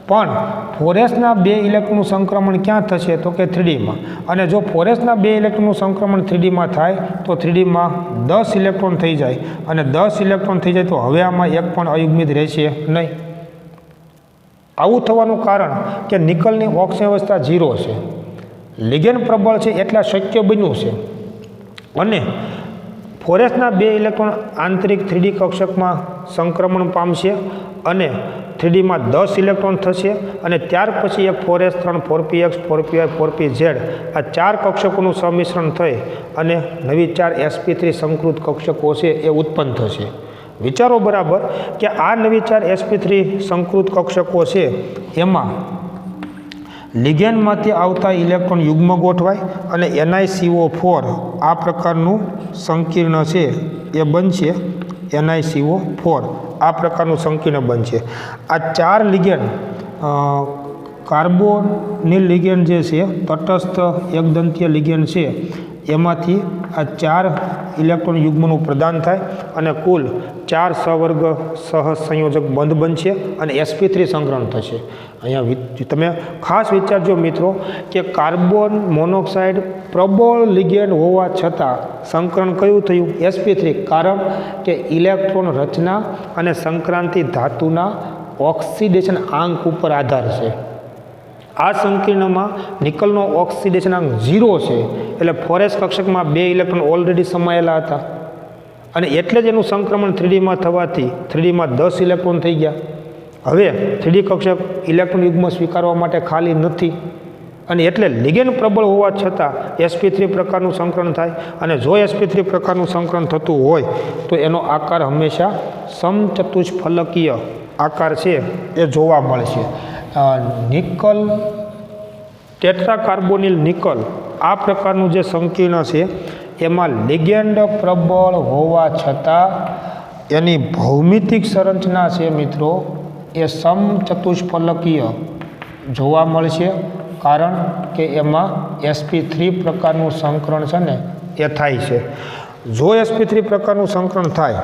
પણ 4sના 2 ઇલેક્ટ્રોનનું સંક્રમણ ક્યાં થશે તો કે 3Dમાં. અને જો 4sના 2 ઇલેક્ટ્રોનનું સંક્રમણ 3Dમાં થાય તો 3Dમાં 10 ઇલેક્ટ્રોન થઈ જાય અને 10 ઇલેક્ટ્રોન થઈ જાય તો હવે આમાં એક પણ અયુગ્મિત રહેશે નહીં. આવું થવાનું કારણ કે નિકલની ઓક્સિજન અવસ્થા 0 છે. લિગેન્ડ પ્રબળ છે એટલા શક્ય બન્યું છે. અને 4sના 2 ઇલેક્ટ્રોન આંતરિક 3D કક્ષકમાં સંક્રમણ પામશે અને 3Dમાં 10 ઇલેક્ટ્રોન થશે અને ત્યાર પછી એક 4s 3 4px 4py 4pz આ 4 કક્ષકોનું સંમિશ્રણ થઈ અને નવી 4 sp3 સંકૃત કક્ષકો છે એ ઉત્પન્ન થશે. વિચારો બરાબર કે આ નવી 4 sp3 સંકૃત કક્ષકો છે એમાં લિગેન્ડમાંથી આવતા ઇલેક્ટ્રોન યુગ્મ ગોઠવાય અને NiCO4 આ પ્રકારનું સંકીર્ણ છે એ બનશે. NiCO4 આ પ્રકારનું સંકીર્ણ બનશે. આ 4 લિગેન્ડ કાર્બોનિલ લિગેન્ડ જે છે તટસ્થ એકદંતીય લિગેન્ડ છે એમાંથી આ 4 ઇલેક્ટ્રોન યુગ્મનું પ્રદાન થાય અને કુલ 4 સહવર્ગ સહસંયોજક બંધ બનશે અને sp3 સંકરણ થશે. અહીંયા તમે ખાસ વિચારજો મિત્રો કે કાર્બન મોનોક્સાઇડ પ્રબળ લિગેન્ડ હોવા છતાં સંકરણ કયું થયું sp3. કારણ કે ઇલેક્ટ્રોન રચના અને સંક્રાંતિ ધાતુના ઓક્સિડેશન આંક ઉપર આધાર છે. આ સંકીર્ણમાં નિકલનો ઓક્સિડેશન આંક 0 છે એટલે 4s કક્ષકમાં 2 ઇલેક્ટ્રોન ઓલરેડી સમાયેલા હતા અને એટલે જ એનું સંક્રમણ 3Dમાં થવાથી 3Dમાં 10 ઇલેક્ટ્રોન થઈ ગયા. હવે 3D કક્ષક ઇલેક્ટ્રોન યુગ્મ સ્વીકારવા માટે ખાલી નથી અને એટલે લિગેન્ડ પ્રબળ હોવા છતાં sp3 પ્રકારનું સંકરણ થાય અને જો sp3 પ્રકારનું સંકરણ થતું હોય તો એનો આકાર હંમેશા સમચતુષ્ફલકીય આકાર છે એ જોવા મળશે. નિકલ ટેટ્રા કાર્બોનિલ નિકલ આ પ્રકારનું જે સંકીર્ણ છે એમાં લિગેન્ડ પ્રબળ હોવા છતાં એની ભૌમિતિક સંરચના છે મિત્રો એ સમચતુષ્ફલકીય જોવા મળશે. કારણ કે એમાં sp3 પ્રકારનું સંકરણ છે ને એ થાય છે. જો sp3 પ્રકારનું સંકરણ થાય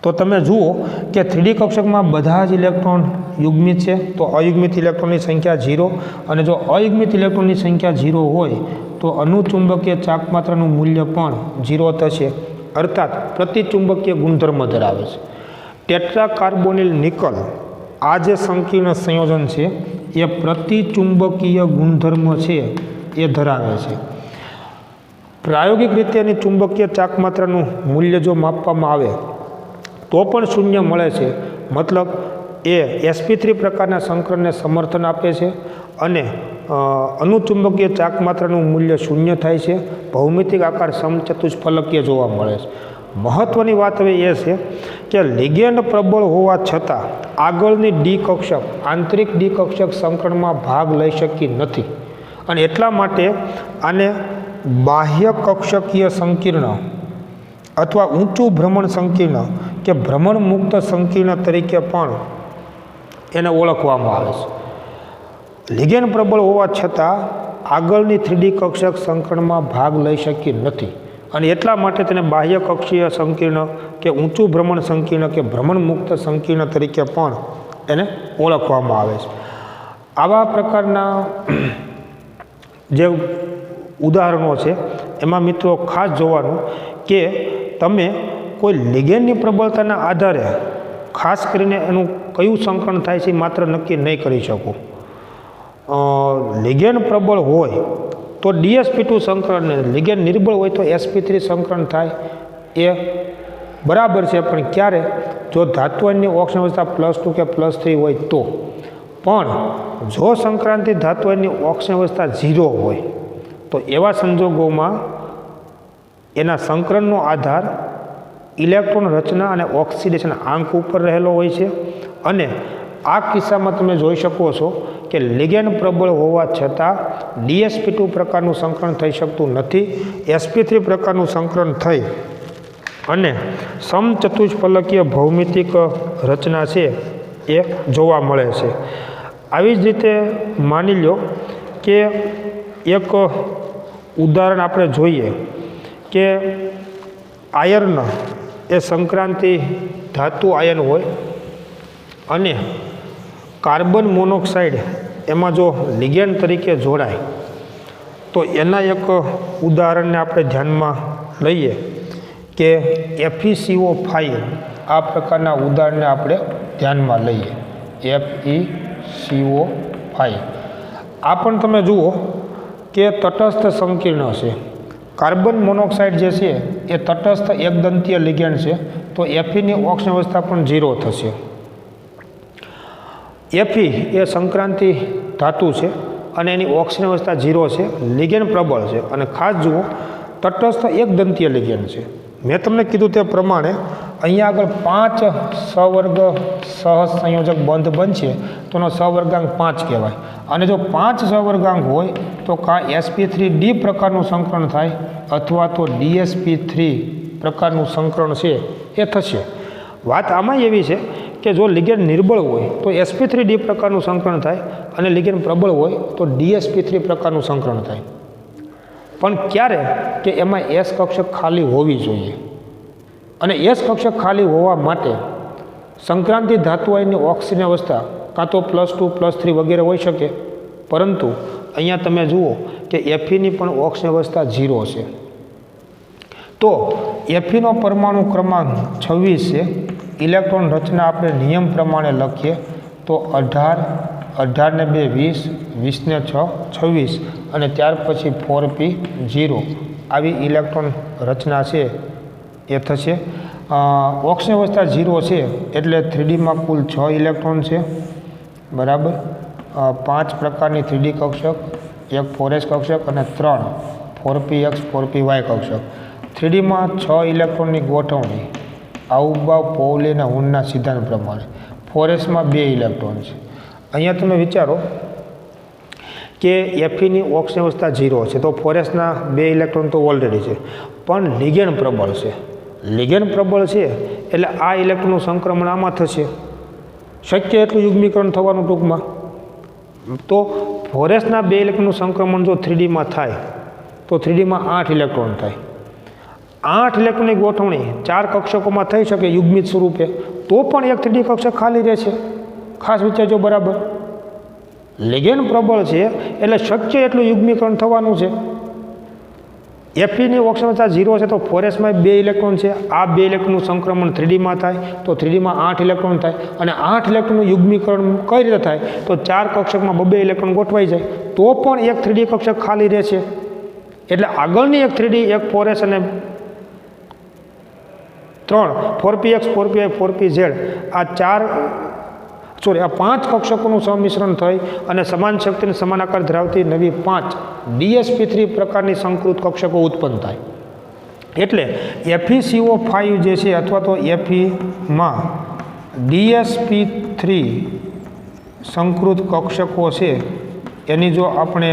તો તમે જુઓ કે 3D કક્ષકમાં બધા જ ઇલેક્ટ્રોન યુગ્મિત છે તો અયુગ્મિત ઇલેક્ટ્રોનની સંખ્યા 0 અને જો અયુગ્મિત ઇલેક્ટ્રોનની સંખ્યા 0 હોય તો અનુચુંબકીય ચાકમાત્રાનું મૂલ્ય પણ 0 થશે, અર્થાત પ્રતિચુંબકીય ગુણધર્મ ધરાવે છે. ટેટ્રા કાર્બોનિલ નિકલ આ જે સંકીર્ણ સંયોજન છે એ પ્રતિચુંબકીય ગુણધર્મ છે એ ધરાવે છે. પ્રાયોગિક રીતે એની ચુંબકીય ચાકમાત્રાનું મૂલ્ય જો માપવામાં આવે તો પણ શૂન્ય મળે છે. મતલબ એ sp3 પ્રકારના સંકરણને સમર્થન આપે છે અને અનુચુંબકીય ચાકમાત્રાનું મૂલ્ય શૂન્ય થાય છે. ભૌમિતિક આકાર સમચતુષ્ફલકીય જોવા મળે છે. મહત્ત્વની વાત હવે એ છે કે લિગેન્ડ પ્રબળ હોવા છતાં આગળની ડી કક્ષક આંતરિક ડી કક્ષક સંકરણમાં ભાગ લઈ શકી નથી અને એટલા માટે આને બાહ્ય કક્ષકીય સંકીર્ણ અથવા ઊંચું ભ્રમણ સંકીર્ણ કે ભ્રમણ મુક્ત સંકીર્ણ તરીકે પણ એને ઓળખવામાં આવે છે. લિગેન્ડ પ્રબળ હોવા છતાં આગળની 3D કક્ષક સંકરણમાં ભાગ લઈ શકી નથી અને એટલા માટે તેને બાહ્ય કક્ષીય સંકીર્ણ કે ઊંચું ભ્રમણ સંકીર્ણ કે ભ્રમણ મુક્ત સંકીર્ણ તરીકે પણ એને ઓળખવામાં આવે છે. આવા પ્રકારના જે ઉદાહરણો છે એમાં મિત્રો ખાસ જોવાનું કે તમે કોઈ લિગેન્ડની પ્રબળતાના આધારે ખાસ કરીને એનું કયું સંકરણ થાય છે માત્ર નક્કી નહીં કરી શકો. લિગેન્ડ પ્રબળ હોય તો DsP2 સંકરણ, લિગેન્ડ નિર્બળ હોય તો sp3 સંકરણ થાય એ બરાબર છે, પણ ક્યારે? જો ધાતુઓની ઓક્સિજન અવસ્થા +2 કે +3 હોય તો. પણ જો સંક્રાંતિ ધાતુઓની ઓક્સિજન અવસ્થા 0 હોય તો એવા સંજોગોમાં એના સંકરણનો આધાર ઇલેક્ટ્રોન રચના અને ઓક્સિડેશન આંક ઉપર રહેલો હોય છે. અને આ કિસ્સામાં તમે જોઈ શકો છો કે લિગેન્ડ પ્રબળ હોવા છતાં DsP2 પ્રકારનું સંકરણ થઈ શકતું નથી. sp3 પ્રકારનું સંકરણ થઈ અને સમચતુષ્ફલકીય ભૌમિતિક રચના છે એ જોવા મળે છે. આવી જ રીતે માની લો કે એક ઉદાહરણ આપણે જોઈએ કે આયર્ન એ સંક્રાંતિ ધાતુ આયન હોય અને કાર્બન મોનોક્સાઇડ એમાં જો લિગેન્ડ તરીકે જોડાય તો એના એક ઉદાહરણને આપણે ધ્યાનમાં લઈએ કે FeCO5 આ પ્રકારના ઉદાહરણને આપણે ધ્યાનમાં લઈએ. FeCO5 આ પણ તમે જુઓ કે તટસ્થ સંકીર્ણ છે. કાર્બન મોનોક્સાઇડ જે છે એ તટસ્થ એકદંતીય લિગેન્ડ છે, તો Feની ઓક્સિજન અવસ્થા પણ 0 થશે. Fe એ સંક્રાંતિ ધાતુ છે અને એની ઓક્સિજન અવસ્થા 0 છે, લિગેન્ડ પ્રબળ છે અને ખાસ જુઓ તટસ્થ એકદંતીય લિગેન્ડ છે. મેં તમને કીધું તે પ્રમાણે અહીંયા આગળ 5 સહવર્ગ સહસંયોજક બંધ બનશે તો એનો સહવર્ગાંક 5 કહેવાય. અને જો 5 સહવર્ગાંક હોય તો કાં sp3d પ્રકારનું સંકરણ થાય અથવા તો dsp3 પ્રકારનું સંકરણ છે એ થશે. વાત આમાં એવી છે કે જો લિગેન્ડ નિર્બળ હોય તો sp3d પ્રકારનું સંકરણ થાય અને લિગેન્ડ પ્રબળ હોય તો dsp3 પ્રકારનું સંકરણ થાય. પણ ક્યારે? કે એમાં S કક્ષક ખાલી હોવી જોઈએ. અને S કક્ષક ખાલી હોવા માટે સંક્રાંતિ ધાતુઓની ઓક્સિજન અવસ્થા કાં તો +2 +3 વગેરે હોઈ શકે, પરંતુ અહીંયા તમે જુઓ કે Feની પણ ઓક્સિજન અવસ્થા 0 છે. તો Feનો પરમાણુ ક્રમાંક 26 છે. ઇલેક્ટ્રોન રચના આપણે નિયમ પ્રમાણે લખીએ તો 18, 18 ને 2 20, 20 ને 6 26 અને ત્યાર પછી 4p0 આવી ઇલેક્ટ્રોન રચના છે એ થશે. ઓક્સિજન અવસ્થા 0 છે એટલે 3Dમાં કુલ 6 ઇલેક્ટ્રોન છે, બરાબર. 5 પ્રકારની 3D કક્ષક, એક 4s કક્ષક અને 3 4px 4py કક્ષક. 3Dમાં 6 ઇલેક્ટ્રોનની ગોઠવણી આઉબાઉ પૌલી અને હુનના સિદ્ધાંત પ્રમાણે. 4sમાં 2 ઇલેક્ટ્રોન છે. અહીંયા તમે વિચારો કે Feની ઓક્સિજન અવસ્થા 0 છે તો 4sના 2 ઇલેક્ટ્રોન તો ઓલરેડી છે, પણ લિગેન્ડ પ્રબળ છે. લિગેન્ડ પ્રબળ છે એટલે આ ઇલેક્ટ્રોનનું સંક્રમણ આમાં થશે, શક્ય એટલું યુગ્મીકરણ થવાનું ટૂંકમાં. તો 4sના 2 ઇલેક્ટ્રોનનું સંક્રમણ જો 3Dમાં થાય તો 3Dમાં 8 ઇલેક્ટ્રોન થાય. 8 ઇલેક્ટ્રોનની ગોઠવણી 4 કક્ષકોમાં થઈ શકે યુગ્મિત સ્વરૂપે, તો પણ એક 3D કક્ષક ખાલી રહેશે. ખાસ વિચારજો, બરાબર. લિગેન્ડ પ્રબળ છે એટલે શક્ય એટલું યુગ્મીકરણ થવાનું છે. Feની ઓક્સિજન અવસ્થા 0 છે તો 4sમાં 2 ઇલેક્ટ્રોન છે. આ 2 ઇલેક્ટ્રોનનું સંક્રમણ 3Dમાં થાય તો 3Dમાં 8 ઇલેક્ટ્રોન થાય અને 8 ઇલેક્ટ્રોનનું યુગ્મીકરણ કઈ રીતે થાય તો 4 કક્ષકમાં 2 ઇલેક્ટ્રોન ગોઠવાઈ જાય તો પણ એક 3D કક્ષક ખાલી રહેશે. એટલે આગળની એક 3D, એક 4s અને 3 4px 4py 4pz આ 5 કક્ષકોનું સંમિશ્રણ થઈ અને સમાન શક્તિ અને સમાન આકાર ધરાવતી નવી 5 dsp3 પ્રકારની સંકૃત કક્ષકો ઉત્પન્ન થાય. એટલે FeCO5 જે છે અથવા તો Feમાં dsp3 સંકૃત કક્ષકો છે એની જો આપણે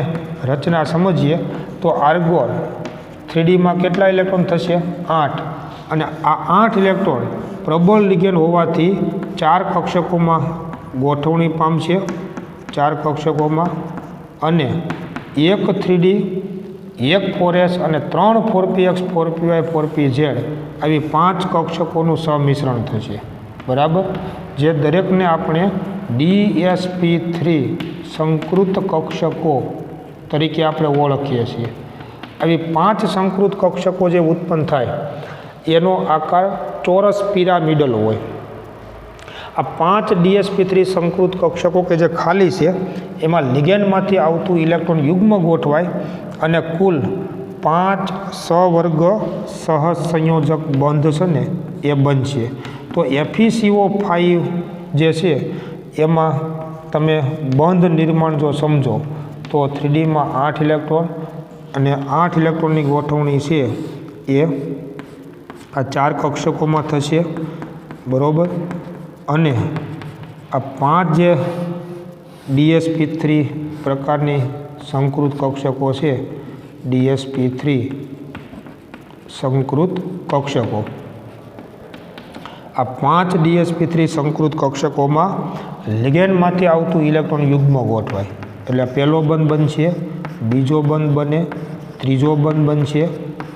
રચના સમજીએ તો આર્ગોન 3Dમાં કેટલા ઇલેક્ટ્રોન થશે? 8. અને આ 8 ઇલેક્ટ્રોન પ્રબળ લિગેન્ડ હોવાથી 4 કક્ષકોમાં ગોઠવણી પામશે, 4 કક્ષકોમાં, અને એક 3D, એક 4s અને 3 4px 4py 4pz આવી 5 કક્ષકોનું સમિશ્રણ થશે. બરાબર, જે દરેકને આપણે DsP3 સંકૃત કક્ષકો તરીકે આપણે ઓળખીએ છીએ. આવી 5 સંકૃત કક્ષકો જે ઉત્પન્ન થાય એનો આકાર ચોરસ પિરામિડલ હોય. આ 5 DsP3 સંકૃત કક્ષકો કે જે ખાલી છે એમાં લિગેન્ડમાંથી આવતું ઇલેક્ટ્રોન યુગ્મ ગોઠવાય અને કુલ 5 સવર્ગ સહસંયોજક બંધ છે ને એ બનશે. તો FeCO5 જે છે એમાં તમે બંધ નિર્માણ જો સમજો તો 3Dમાં 8 ઇલેક્ટ્રોન અને 8 ઇલેક્ટ્રોનની ગોઠવણી છે એ આ 4 કક્ષકોમાં થશે. બરાબર, અને આ 5 જે DsP3 પ્રકારની સંકૃત કક્ષકો છે, DsP3 સંકૃત કક્ષકો, આ 5 DsP3 સંકૃત કક્ષકોમાં લિગેન્ડમાંથી આવતું ઇલેક્ટ્રોન યુગ્મ ગોઠવાય. એટલે પહેલો બંધ બનશે, બીજો બંધ બને, ત્રીજો બંધ બનશે,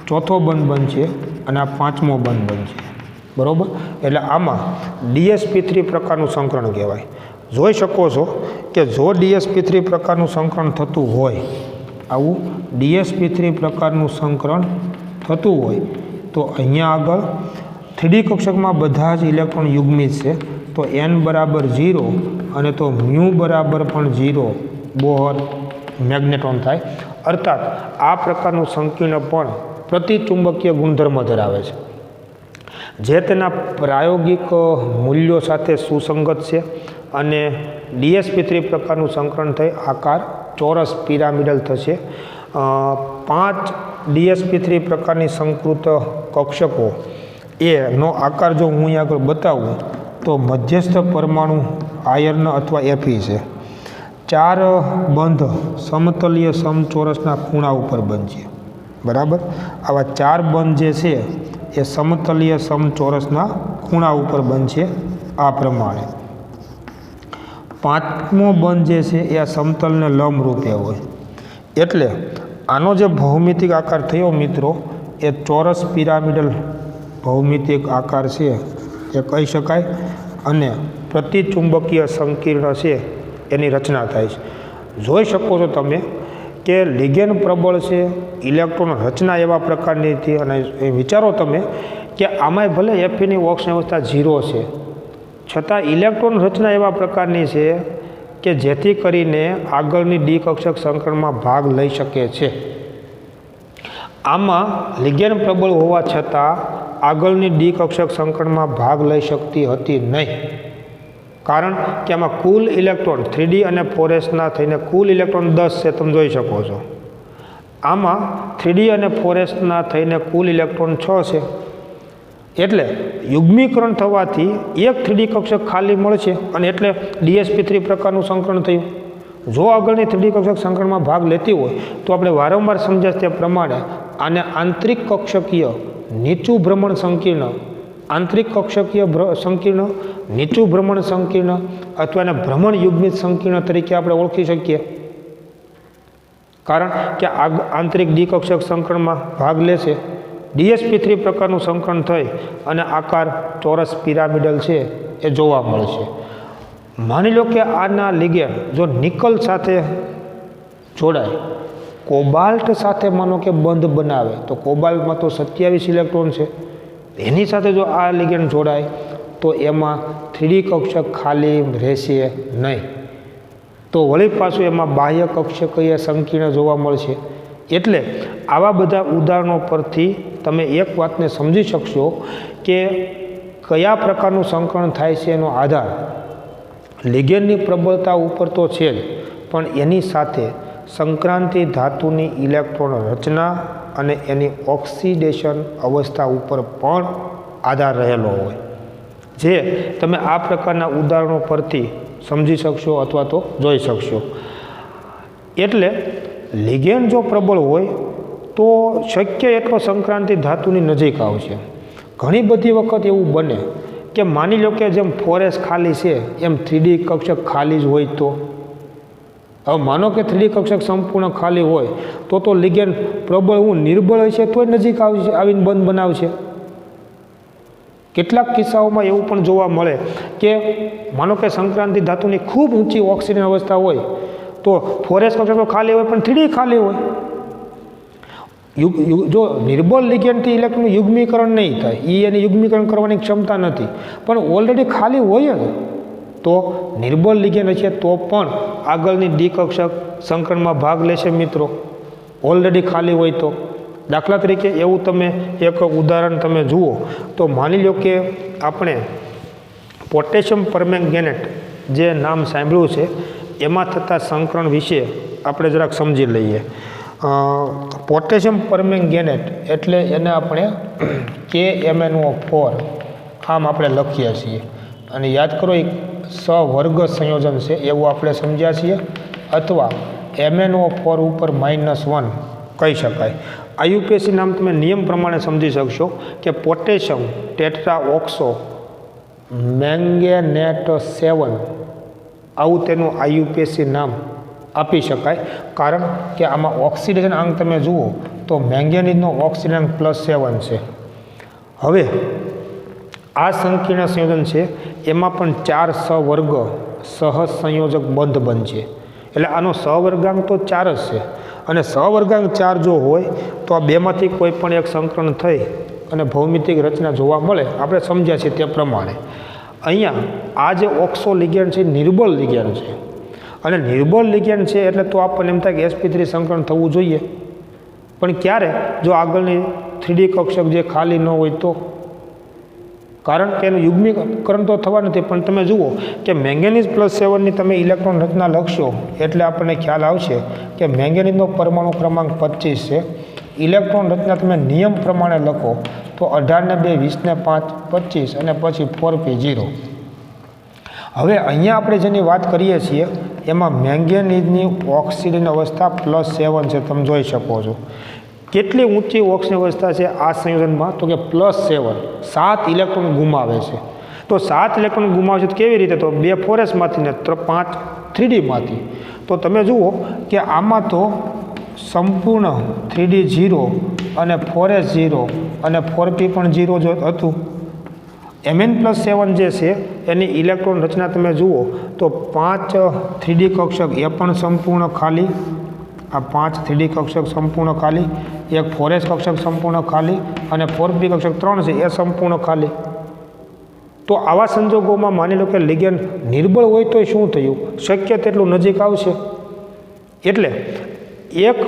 ચોથો બંધ બનશે અને આ 5મો બંધ બનશે. બરાબર, એટલે આમાં DsP3 પ્રકારનું સંકરણ કહેવાય. જોઈ શકો છો કે જો DsP3 પ્રકારનું સંકરણ થતું હોય, આવું DsP3 પ્રકારનું સંકરણ થતું હોય તો અહીંયા આગળ 3D કક્ષકમાં બધા જ ઇલેક્ટ્રોન યુગ્મિત છે. તો n બરાબર 0 અને તો મ્યુ બરાબર પણ 0 બોહર મેગ્નેટ્રોન થાય. અર્થાત આ પ્રકારનું સંકીર્ણ પણ પ્રતિચુંબકીય ગુણધર્મ ધરાવે છે, જે તેના પ્રાયોગિક મૂલ્યો સાથે સુસંગત છે. અને DsP3 પ્રકારનું સંકરણ થઈ આકાર ચોરસ પિરામિડલ થશે. 5 DsP3 પ્રકારની સંકૃત કક્ષકો એનો આકાર જો હું અહીં આગળ બતાવું તો મધ્યસ્થ પરમાણુ આયર્ન અથવા Fe છે. 4 બંધ સમતલીય સમચોરસના ખૂણા ઉપર બનશે. બરાબર, આવા 4 બંધ જે છે એ સમતલીય સમચોરસના ખૂણા ઉપર બનશે આ પ્રમાણે. 5મો બંધ જે છે એ આ સમતલને લંબ રૂપે હોય. એટલે આનો જે ભૌમિતિક આકાર થયો મિત્રો એ ચોરસ પિરામિડલ ભૌમિતિક આકાર છે એ કહી શકાય. અને પ્રતિચુંબકીય સંકીર્ણ છે એની રચના થાય છે. જોઈ શકો છો તમે કે લિગેન્ડ પ્રબળ છે, ઇલેક્ટ્રોન રચના એવા પ્રકારની હતી. અને એ વિચારો તમે કે આમાંય ભલે Feની ઓક્સિજન અવસ્થા 0 છે, છતાં ઇલેક્ટ્રોન રચના એવા પ્રકારની છે કે જેથી કરીને આગળની ડી કક્ષક સંકરણમાં ભાગ લઈ શકે છે. આમાં લિગેન્ડ પ્રબળ હોવા છતાં આગળની ડી કક્ષક સંકરણમાં ભાગ લઈ શકતી હતી નહીં, કારણ કે આમાં કુલ ઇલેક્ટ્રોન 3D અને 4sના થઈને કુલ ઇલેક્ટ્રોન 10 છે, તમે જોઈ શકો છો. આમાં 3D અને 4sના થઈને કુલ ઇલેક્ટ્રોન 6 છે. એટલે યુગ્મીકરણ થવાથી એક 3D કક્ષક ખાલી મળશે અને એટલે DsP3 પ્રકારનું સંકરણ થયું. જો આગળની 3D કક્ષક સંકરણમાં ભાગ લેતી હોય તો આપણે વારંવાર સમજ્યા તે પ્રમાણે આને આંતરિક કક્ષકીય નીચું ભ્રમણ સંકીર્ણ, આંતરિક કક્ષકીય સંકીર્ણ, નીચું ભ્રમણ સંકીર્ણ અથવા એને ભ્રમણ યુગ્મિત સંકીર્ણ તરીકે આપણે ઓળખી શકીએ. કારણ કે આંતરિક ડી કક્ષક સંકરણમાં ભાગ લેશે, DsP3 પ્રકારનું સંકરણ થઈ અને આકાર ચોરસ પિરામિડલ છે એ જોવા મળશે. માની લો કે આના લિગેન્ડ જો નિકલ સાથે જોડાય, કોબાલ્ટ સાથે માનો કે બંધ બનાવે તો કોબાલ્ટમાં તો 27 ઇલેક્ટ્રોન છે, એની સાથે જો આ લિગેન્ડ જોડાય તો એમાં 3D કક્ષક ખાલી રહેશે નહીં. તો વળી પાછું એમાં બાહ્ય કક્ષકીય સંકીર્ણ જોવા મળશે. એટલે આવા બધા ઉદાહરણો પરથી તમે એક વાતને સમજી શકશો કે કયા પ્રકારનું સંકરણ થાય છે એનો આધાર લિગેન્ડની પ્રબળતા ઉપર તો છે જ, પણ એની સાથે સંક્રાંતિ ધાતુની ઇલેક્ટ્રોન રચના અને એની ઓક્સિડેશન અવસ્થા ઉપર પણ આધાર રહેલો હોય, જે તમે આ પ્રકારના ઉદાહરણો પરથી સમજી શકશો અથવા તો જોઈ શકશો. એટલે લિગેન્ડ જો પ્રબળ હોય તો શક્ય એટલો સંક્રાંતિ ધાતુની નજીક આવશે, ઘણી બધી વખત એવું બને કે માની લો કે જેમ 4s ખાલી છે એમ 3D કક્ષક ખાલી જ હોય તો હવે માનો કે 3D કક્ષક સંપૂર્ણ ખાલી હોય તો લિગેન્ડ પ્રબળ નિર્બળ હશે તો નજીક આવશે આવીને બંધ બનાવશે. કેટલાક કિસ્સાઓમાં એવું પણ જોવા મળે કે માનો કે સંક્રાંતિ ધાતુની ખૂબ ઊંચી ઓક્સિજન અવસ્થા હોય તો 4s કક્ષકો ખાલી હોય પણ 3D ખાલી હોય. જો નિર્બળ લિગેન્ડથી ઇલેક્ટ્રોનનું યુગ્મીકરણ નહીં થાય, એને યુગ્મીકરણ કરવાની ક્ષમતા નથી, પણ ઓલરેડી ખાલી હોય જ તો નિર્બળ લિગેન્ડ હશે તો પણ આગળની ડી કક્ષક સંકરણમાં ભાગ લેશે મિત્રો, ઓલરેડી ખાલી હોય તો. દાખલા તરીકે એવું તમે એક ઉદાહરણ તમે જુઓ તો માની લો કે આપણે પોટેશિયમ પરમેંગેનેટ જે નામ સાંભળ્યું છે એમાં થતા સંકરણ વિશે આપણે જરાક સમજી લઈએ. પોટેશિયમ પરમેંગેનેટ એટલે એને આપણે KMnO4 આમ આપણે લખીએ છીએ અને યાદ કરો એક સવર્ગ સંયોજન છે એવું આપણે સમજ્યા છીએ, અથવા MnO4 ઉપર -1 કહી શકાય. IUPAC નામ તમે નિયમ પ્રમાણે સમજી શકશો કે પોટેશિયમ ટેટ્રાઓક્સો મેંગેનેટ 7 આવું તેનું IUPAC નામ આપી શકાય, કારણ કે આમાં ઓક્સિડેશન અંક તમે જુઓ તો મેંગેનીઝનો ઓક્સિડન અંક +7 છે. હવે આ સંકીર્ણ સંયોજન છે એમાં પણ 4 સવર્ગ સહજ સંયોજક બંધ બનશે, એટલે આનો સવર્ગાંક તો 4 જ છે અને સવર્ગાંક 4 જો હોય તો આ બેમાંથી કોઈ પણ એક સંકરણ થઈ અને ભૌમિતિક રચના જોવા મળે, આપણે સમજ્યા છીએ તે પ્રમાણે. અહીંયા આ જે ઓક્સો લિગેન્ડ છે નિર્બળ લિગેન્ડ છે અને નિર્બળ લિગેન્ડ છે એટલે તો આપણને એમ થાય કે sp3 સંકરણ થવું જોઈએ, પણ ક્યારે? જો આગળની 3D કક્ષક જે ખાલી ન હોય તો, કારણ કે એનું યુગ્મીકરણ તો થવા નથી. પણ તમે જુઓ કે મેંગેનીઝ +7ની તમે ઇલેક્ટ્રોન રચના લખશો એટલે આપણને ખ્યાલ આવશે કે મેંગેનીઝનો પરમાણુ ક્રમાંક 25 છે. ઇલેક્ટ્રોન રચના તમે નિયમ પ્રમાણે લખો તો 18 ને 2 20 ને 5 25 અને પછી 4p0. હવે અહીંયા આપણે જેની વાત કરીએ છીએ એમાં મેંગેનીઝની ઓક્સિજન અવસ્થા +7 છે, તમે જોઈ શકો છો. કેટલી ઊંચી ઓક્સિજન અવસ્થા છે આ સંયોજનમાં? તો કે +7, 7 ઇલેક્ટ્રોન ગુમાવે છે. તો 7 ઇલેક્ટ્રોન ગુમાવે છે તો કેવી રીતે? તો 2 4sમાંથી ને 5 3Dમાંથી. તો તમે જુઓ કે આમાં તો સંપૂર્ણ 3D 0 અને 4s 0 અને 4p પણ 0 જ હતું. Mn+7 જે છે એની ઇલેક્ટ્રોન રચના તમે જુઓ તો 5 3D કક્ષક એ પણ સંપૂર્ણ ખાલી, આ 5 3D કક્ષક સંપૂર્ણ ખાલી, એક 4s કક્ષક સંપૂર્ણ ખાલી અને 4p કક્ષક 3 છે એ સંપૂર્ણ ખાલી. તો આવા સંજોગોમાં માની લો કે લિગેન્ડ નિર્બળ હોય તો શું થયું? શક્ય તેટલું નજીક આવશે. એટલે એક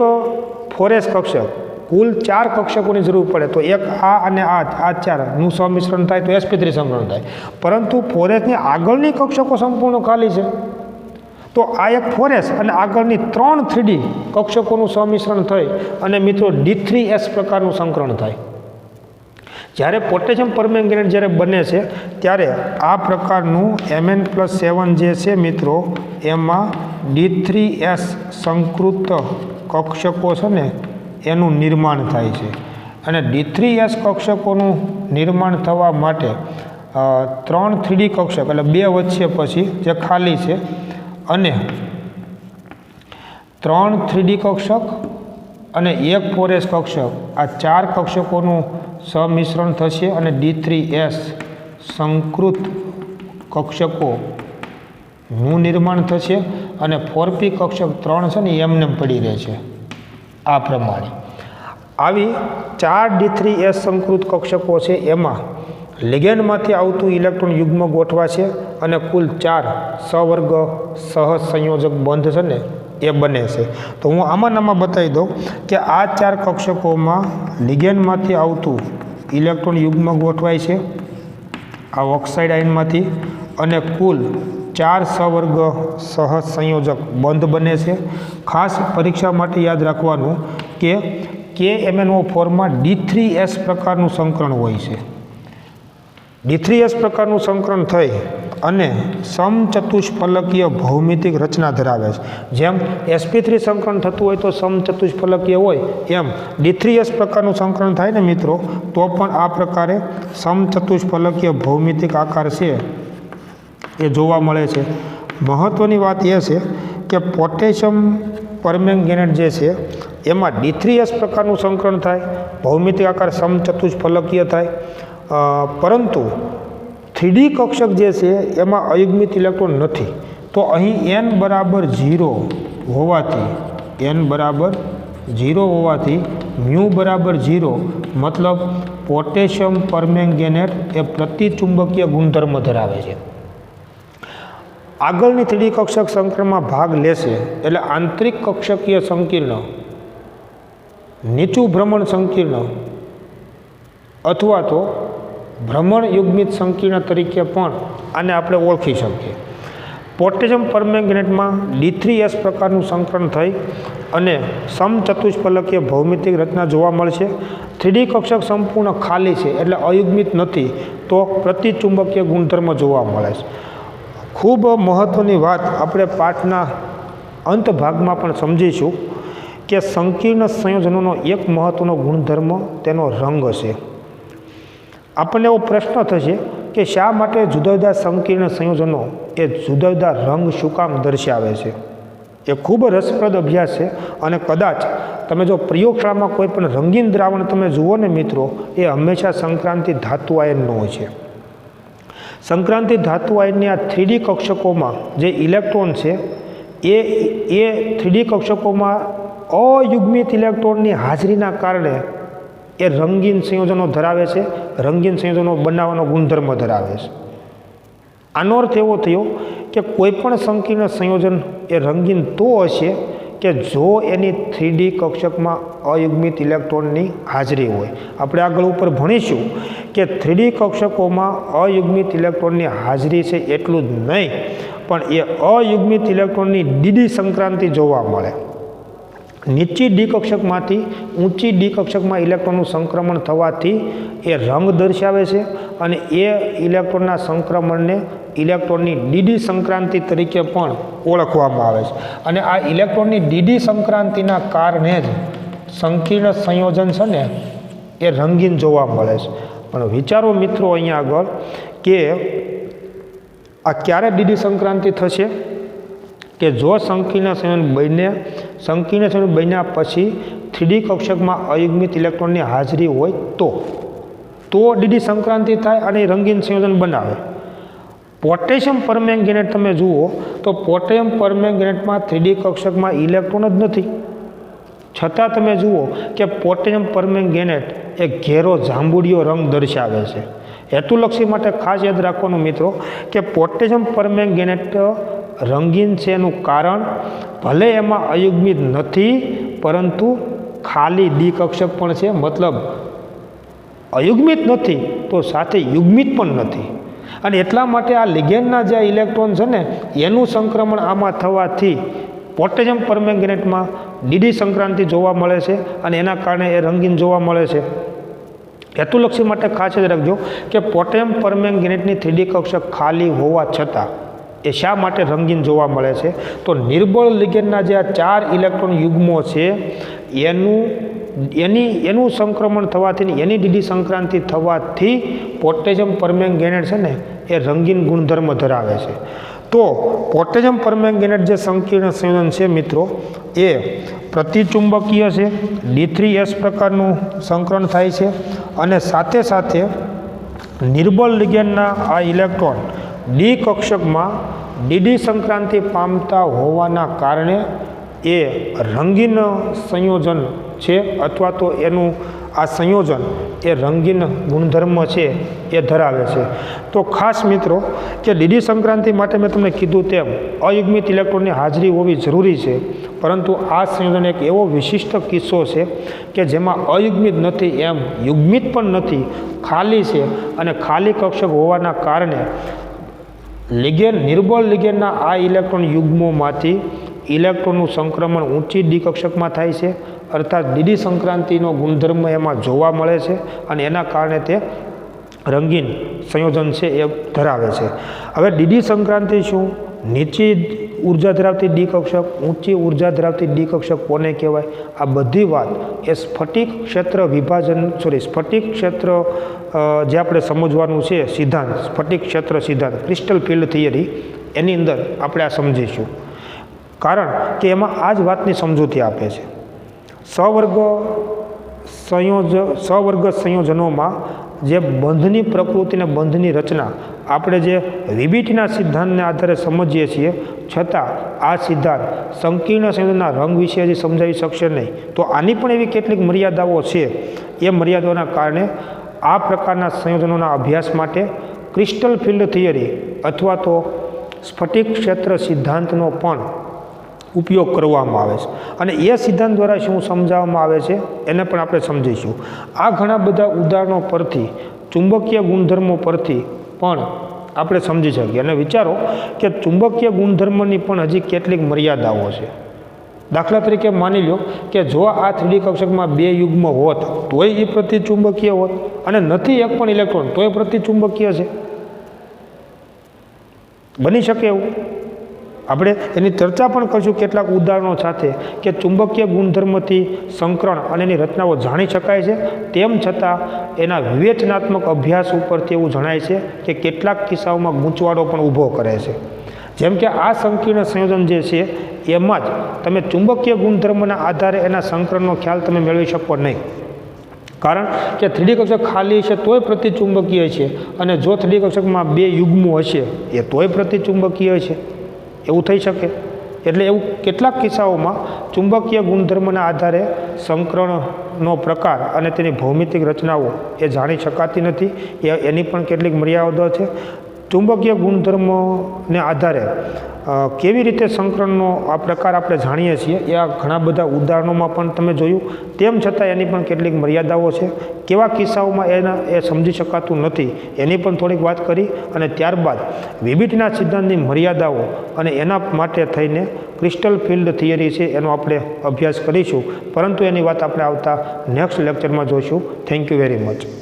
4s કક્ષક કુલ 4 કક્ષકોની જરૂર પડે તો એક આ અને આ 4નું સંમિશ્રણ થાય તો sp3 સંકરણ થાય, પરંતુ 4sની આગળની કક્ષકો સંપૂર્ણ ખાલી છે તો આ એક 4s અને આગળની 3 3D કક્ષકોનું સંમિશ્રણ થઈ અને મિત્રો D3s પ્રકારનું સંકરણ થાય. જ્યારે પોટેશિયમ પરમેંગેનેટ જ્યારે બને છે ત્યારે આ પ્રકારનું Mn+7 જે છે મિત્રો એમાં D3s સંકૃત કક્ષકો છે ને એનું નિર્માણ થાય છે અને D3s કક્ષકોનું નિર્માણ થવા માટે 3 3D કક્ષક એટલે 2 વચ્ચે પછી જે ખાલી છે અને 3 3D કક્ષક અને એક 4s કક્ષક, આ 4 કક્ષકોનું સમિશ્રણ થશે અને D3s સંકૃત કક્ષકોનું નિર્માણ થશે અને 4p કક્ષક 3 છે ને એમને પડી રહે છે. આ પ્રમાણે આવી 4 D3s સંકૃત કક્ષકો છે એમાં લિગેન્ડમાંથી આવતું ઇલેક્ટ્રોન યુગ્મ ગોઠવાશે અને કુલ 4 સવર્ગ સહજ સંયોજક બંધ છે ને એ બને છે. તો હું આમાં બતાવી દઉં કે આ 4 કક્ષકોમાં લિગેન્ડમાંથી આવતું ઇલેક્ટ્રોન યુગ્મ ગોઠવાય છે આ ઓક્સાઇડ આયનમાંથી અને કુલ 4 સવર્ગ સહજ સંયોજક બંધ બને છે. ખાસ પરીક્ષા માટે યાદ રાખવાનું કે KMnO4માં D3s પ્રકારનું સંકરણ હોય છે. D3s પ્રકારનું સંકરણ થઈ અને સમચતુષ્ફલકીય ભૌમિતિક રચના ધરાવે છે. જેમ sp3 સંકરણ થતું હોય તો સમચતુષ્ફલકીય હોય, એમ D3S પ્રકારનું સંકરણ થાય ને મિત્રો, તો પણ આ પ્રકારે સમચતુષ્ફલકીય ભૌમિતિક આકાર છે એ જોવા મળે છે. મહત્ત્વની વાત એ છે કે પોટેશિયમ પરમેંગેનેટ જે છે એમાં D3S પ્રકારનું સંકરણ થાય, ભૌમિતિક આકાર સમચતુષ્ફલકીય થાય, પરંતુ 3D કક્ષક જે છે એમાં અયુગ્મિત ઇલેક્ટ્રોન નથી. તો અહીં n બરાબર 0 હોવાથી મ્યુ બરાબર 0, મતલબ પોટેશિયમ પરમેંગેનેટ એ પ્રતિચુંબકીય ગુણધર્મ ધરાવે છે. આગળની 3D કક્ષક સંકરણમાં ભાગ લેશે એટલે આંતરિક કક્ષકીય સંકીર્ણ, નીચું ભ્રમણ સંકીર્ણ અથવા તો ભ્રમણ યુગ્મિત સંકીર્ણ તરીકે પણ આને આપણે ઓળખી શકીએ. પોટેશિયમ પરમેંગેનેટમાં D3S પ્રકારનું સંકરણ થઈ અને સમચતુષ્ફલકીય ભૌમિતિક રચના જોવા મળશે. 3D કક્ષક સંપૂર્ણ ખાલી છે એટલે અયુગ્મિત નથી, તો પ્રતિચુંબકીય ગુણધર્મ જોવા મળે છે. ખૂબ મહત્ત્વની વાત આપણે પાઠના અંત ભાગમાં પણ સમજીશું કે સંકીર્ણ સંયોજનોનો એક મહત્ત્વનો ગુણધર્મ તેનો રંગ છે. આપણને એવો પ્રશ્ન થશે કે શા માટે જુદા જુદા સંકીર્ણ સંયોજનો એ જુદા જુદા રંગ શું કામ દર્શાવે છે? એ ખૂબ રસપ્રદ અભ્યાસ છે અને કદાચ તમે જો પ્રયોગશાળામાં કોઈ પણ રંગીન દ્રાવણ તમે જુઓ ને મિત્રો, એ હંમેશા સંક્રાંતિ ધાતુ આયનનો હોય છે. સંક્રાંતિ ધાતુ આયનની આ 3D કક્ષકોમાં જે ઇલેક્ટ્રોન છે એ 3D કક્ષકોમાં અયુગ્મિત ઇલેક્ટ્રોનની હાજરીના કારણે એ રંગીન સંયોજનો ધરાવે છે, રંગીન સંયોજનો બનાવવાનો ગુણધર્મ ધરાવે છે. આનો અર્થ એવો થયો કે કોઈ પણ સંકીર્ણ સંયોજન એ રંગીન તો હશે કે જો એની 3D કક્ષકમાં અયુગ્મિત ઇલેક્ટ્રોનની હાજરી હોય. આપણે આગળ ઉપર ભણીશું કે 3D કક્ષકોમાં અયુગ્મિત ઇલેક્ટ્રોનની હાજરી છે એટલું જ નહીં, પણ એ અયુગ્મિત ઇલેક્ટ્રોનની DD સંક્રાંતિ જોવા મળે. નીચી ડી કક્ષકમાંથી ઊંચી ડી કક્ષકમાં ઇલેક્ટ્રોનનું સંક્રમણ થવાથી એ રંગ દર્શાવે છે અને એ ઇલેક્ટ્રોનના સંક્રમણને ઇલેક્ટ્રોનની ડીડી સંક્રાંતિ તરીકે પણ ઓળખવામાં આવે છે. અને આ ઇલેક્ટ્રોનની ડીડી સંક્રાંતિના કારણે જ સંકીર્ણ સંયોજન છે ને એ રંગીન જોવા મળે છે. પણ વિચારો મિત્રો અહીંયા આગળ કે આ ક્યારે ડીડી સંક્રાંતિ થશે? કે જો સંકીર્ણ સંયોજન બન્યા પછી 3D કક્ષકમાં અયુગ્મિત ઇલેક્ટ્રોનની હાજરી હોય તો ડીડી સંક્રાંતિ થાય અને રંગીન સંયોજન બનાવે. પોટેશિયમ પરમેંગેનેટ તમે જુઓ તો પોટેશિયમ પરમેંગેનેટમાં 3D કક્ષકમાં ઇલેક્ટ્રોન જ નથી, છતાં તમે જુઓ કે પોટેશિયમ પરમેંગેનેટ એ ઘેરો જાંબુડિયો રંગ દર્શાવે છે. હેતુલક્ષી માટે ખાસ યાદ રાખવાનું મિત્રો કે પોટેશિયમ પરમેંગેનેટ રંગીન છે એનું કારણ ભલે એમાં અયુગ્મિત નથી, પરંતુ ખાલી ડી કક્ષક પણ છે, મતલબ અયુગ્મિત નથી તો સાથે યુગ્મિત પણ નથી. અને એટલા માટે આ લિગેન્ડના જે ઇલેક્ટ્રોન છે ને એનું સંક્રમણ આમાં થવાથી પોટેશિયમ પરમેંગેનેટમાં ડીડી સંક્રાંતિ જોવા મળે છે અને એના કારણે એ રંગીન જોવા મળે છે. હેતુલક્ષી માટે ખાસ યાદ રાખજો કે પોટેશિયમ પરમેંગેનેટની 3D કક્ષક ખાલી હોવા છતાં એ શા માટે રંગીન જોવા મળે છે? તો નિર્બળ લિગેન્ડના જે આ 4 ઇલેક્ટ્રોન યુગ્મો છે એનું સંક્રમણ થવાથી, એની ડીડી સંક્રાંતિ થવાથી પોટેશિયમ પરમેંગેનેટ છે ને એ રંગીન ગુણધર્મ ધરાવે છે. તો પોટેશિયમ પરમેંગેનેટ જે સંકીર્ણ સંયોજન છે મિત્રો એ પ્રતિચુંબકીય છે, D3S પ્રકારનું સંકરણ થાય છે અને સાથે સાથે નિર્બળ લિગેન્ડના આ ઇલેક્ટ્રોન ડી કક્ષકમાં ડીડી સંક્રાંતિ પામતા હોવાના કારણે એ રંગીન સંયોજન છે અથવા તો એનું આ સંયોજન એ રંગીન ગુણધર્મ છે એ ધરાવે છે. તો ખાસ મિત્રો કે ડીડી સંક્રાંતિ માટે મેં તમને કીધું તેમ અયુગ્મિત ઇલેક્ટ્રોનની હાજરી હોવી જરૂરી છે, પરંતુ આ સંયોજન એક એવો વિશિષ્ટ કિસ્સો છે કે જેમાં અયુગ્મિત નથી એમ યુગ્મિત પણ નથી, ખાલી છે અને ખાલી કક્ષક હોવાના કારણે નિર્બળ લિગેન્ડના આ ઇલેક્ટ્રોન યુગ્મોમાંથી ઇલેક્ટ્રોનનું સંક્રમણ ઊંચી ડી કક્ષકમાં થાય છે, અર્થાત ડીડી સંક્રાંતિનો ગુણધર્મ એમાં જોવા મળે છે અને એના કારણે તે રંગીન સંયોજન છે એ ધરાવે છે. હવે ડીડી સંક્રાંતિ શું? નીચી ઉર્જા ધરાવતી ડી કક્ષક, ઊંચી ઉર્જા ધરાવતી ડી કક્ષક કોને કહેવાય? આ બધી વાત એ સ્ફટિક ક્ષેત્ર વિભાજન સ્ફટિક ક્ષેત્ર જે આપણે સમજવાનું છે સિદ્ધાંત, સ્ફટિક ક્ષેત્ર સિદ્ધાંત, ક્રિસ્ટલ ફિલ્ડ થિયરી, એની અંદર આપણે આ સમજીશું. કારણ કે એમાં આ જ વાતની સમજૂતી આપે છે. સવર્ગ સંયોજનોમાં જે બંધની પ્રકૃતિ અને બંધની રચના આપણે જે વિબિટના સિદ્ધાંતને આધારે સમજીએ છીએ, છતાં આ સિદ્ધાંત સંકીર્ણ સંયોજનના રંગ વિશે હજી સમજાવી શકશે નહીં. તો આની પણ એવી કેટલીક મર્યાદાઓ છે. એ મર્યાદાઓના કારણે આ પ્રકારના સંયોજનોના અભ્યાસ માટે ક્રિસ્ટલ ફિલ્ડ થિયરી અથવા તો સ્ફટિક ક્ષેત્ર સિદ્ધાંતનો પણ ઉપયોગ કરવામાં આવે છે. અને એ સિદ્ધાંત દ્વારા શું સમજાવવામાં આવે છે એને પણ આપણે સમજીશું. આ ઘણા બધા ઉદાહરણો પરથી, ચુંબકીય ગુણધર્મો પરથી પણ આપણે સમજી શકીએ. અને વિચારો કે ચુંબકીય ગુણધર્મની પણ હજી કેટલીક મર્યાદાઓ છે. દાખલા તરીકે માની લો કે જો આ 3D કક્ષકમાં 2 યુગ્મ હોત તોય એ પ્રતિચુંબકીય હોત, અને નથી એક પણ ઇલેક્ટ્રોન તોય પ્રતિચુંબકીય છે. બની શકે એવું? આપણે એની ચર્ચા પણ કરીશું કેટલાક ઉદાહરણો સાથે કે ચુંબકીય ગુણધર્મથી સંકરણ અને એની રચનાઓ જાણી શકાય છે. તેમ છતાં એના વિવેચનાત્મક અભ્યાસ ઉપરથી એવું જણાય છે કે કેટલાક કિસ્સાઓમાં ગૂંચવાડો પણ ઊભો કરે છે. જેમ કે આ સંકીર્ણ સંયોજન જે છે એમાં જ તમે ચુંબકીય ગુણધર્મના આધારે એના સંકરણનો ખ્યાલ તમે મેળવી શકો નહીં. કારણ કે 3D કક્ષક ખાલી છે તોય પ્રતિચુંબકીય છે, અને જો 3D કક્ષકમાં 2 યુગ્મો હશે એ તોય પ્રતિચુંબકીય છે. એવું થઈ શકે. એટલે એવું કેટલાક કિસ્સાઓમાં ચુંબકીય ગુણધર્મના આધારે સંકરણનો પ્રકાર અને તેની ભૌમિતિક રચનાઓ એ જાણી શકાતી નથી. એની પણ કેટલીક મર્યાદાઓ છે. ચુંબકીય ગુણધર્મોને આધારે કેવી રીતે સંકરણનો આ પ્રકાર આપણે જાણીએ છીએ એ આ ઘણા બધા ઉદાહરણોમાં પણ તમે જોયું. તેમ છતાં એની પણ કેટલીક મર્યાદાઓ છે. કેવા કિસ્સાઓમાં એ સમજી શકાતું નથી એની પણ થોડીક વાત કરી, અને ત્યારબાદ વિબિટના સિદ્ધાંતની મર્યાદાઓ અને એના માટે થઈને ક્રિસ્ટલ ફિલ્ડ થિયરી છે એનો આપણે અભ્યાસ કરીશું. પરંતુ એની વાત આપણે આવતા નેક્સ્ટ લેક્ચરમાં જોઈશું. Thank you very much.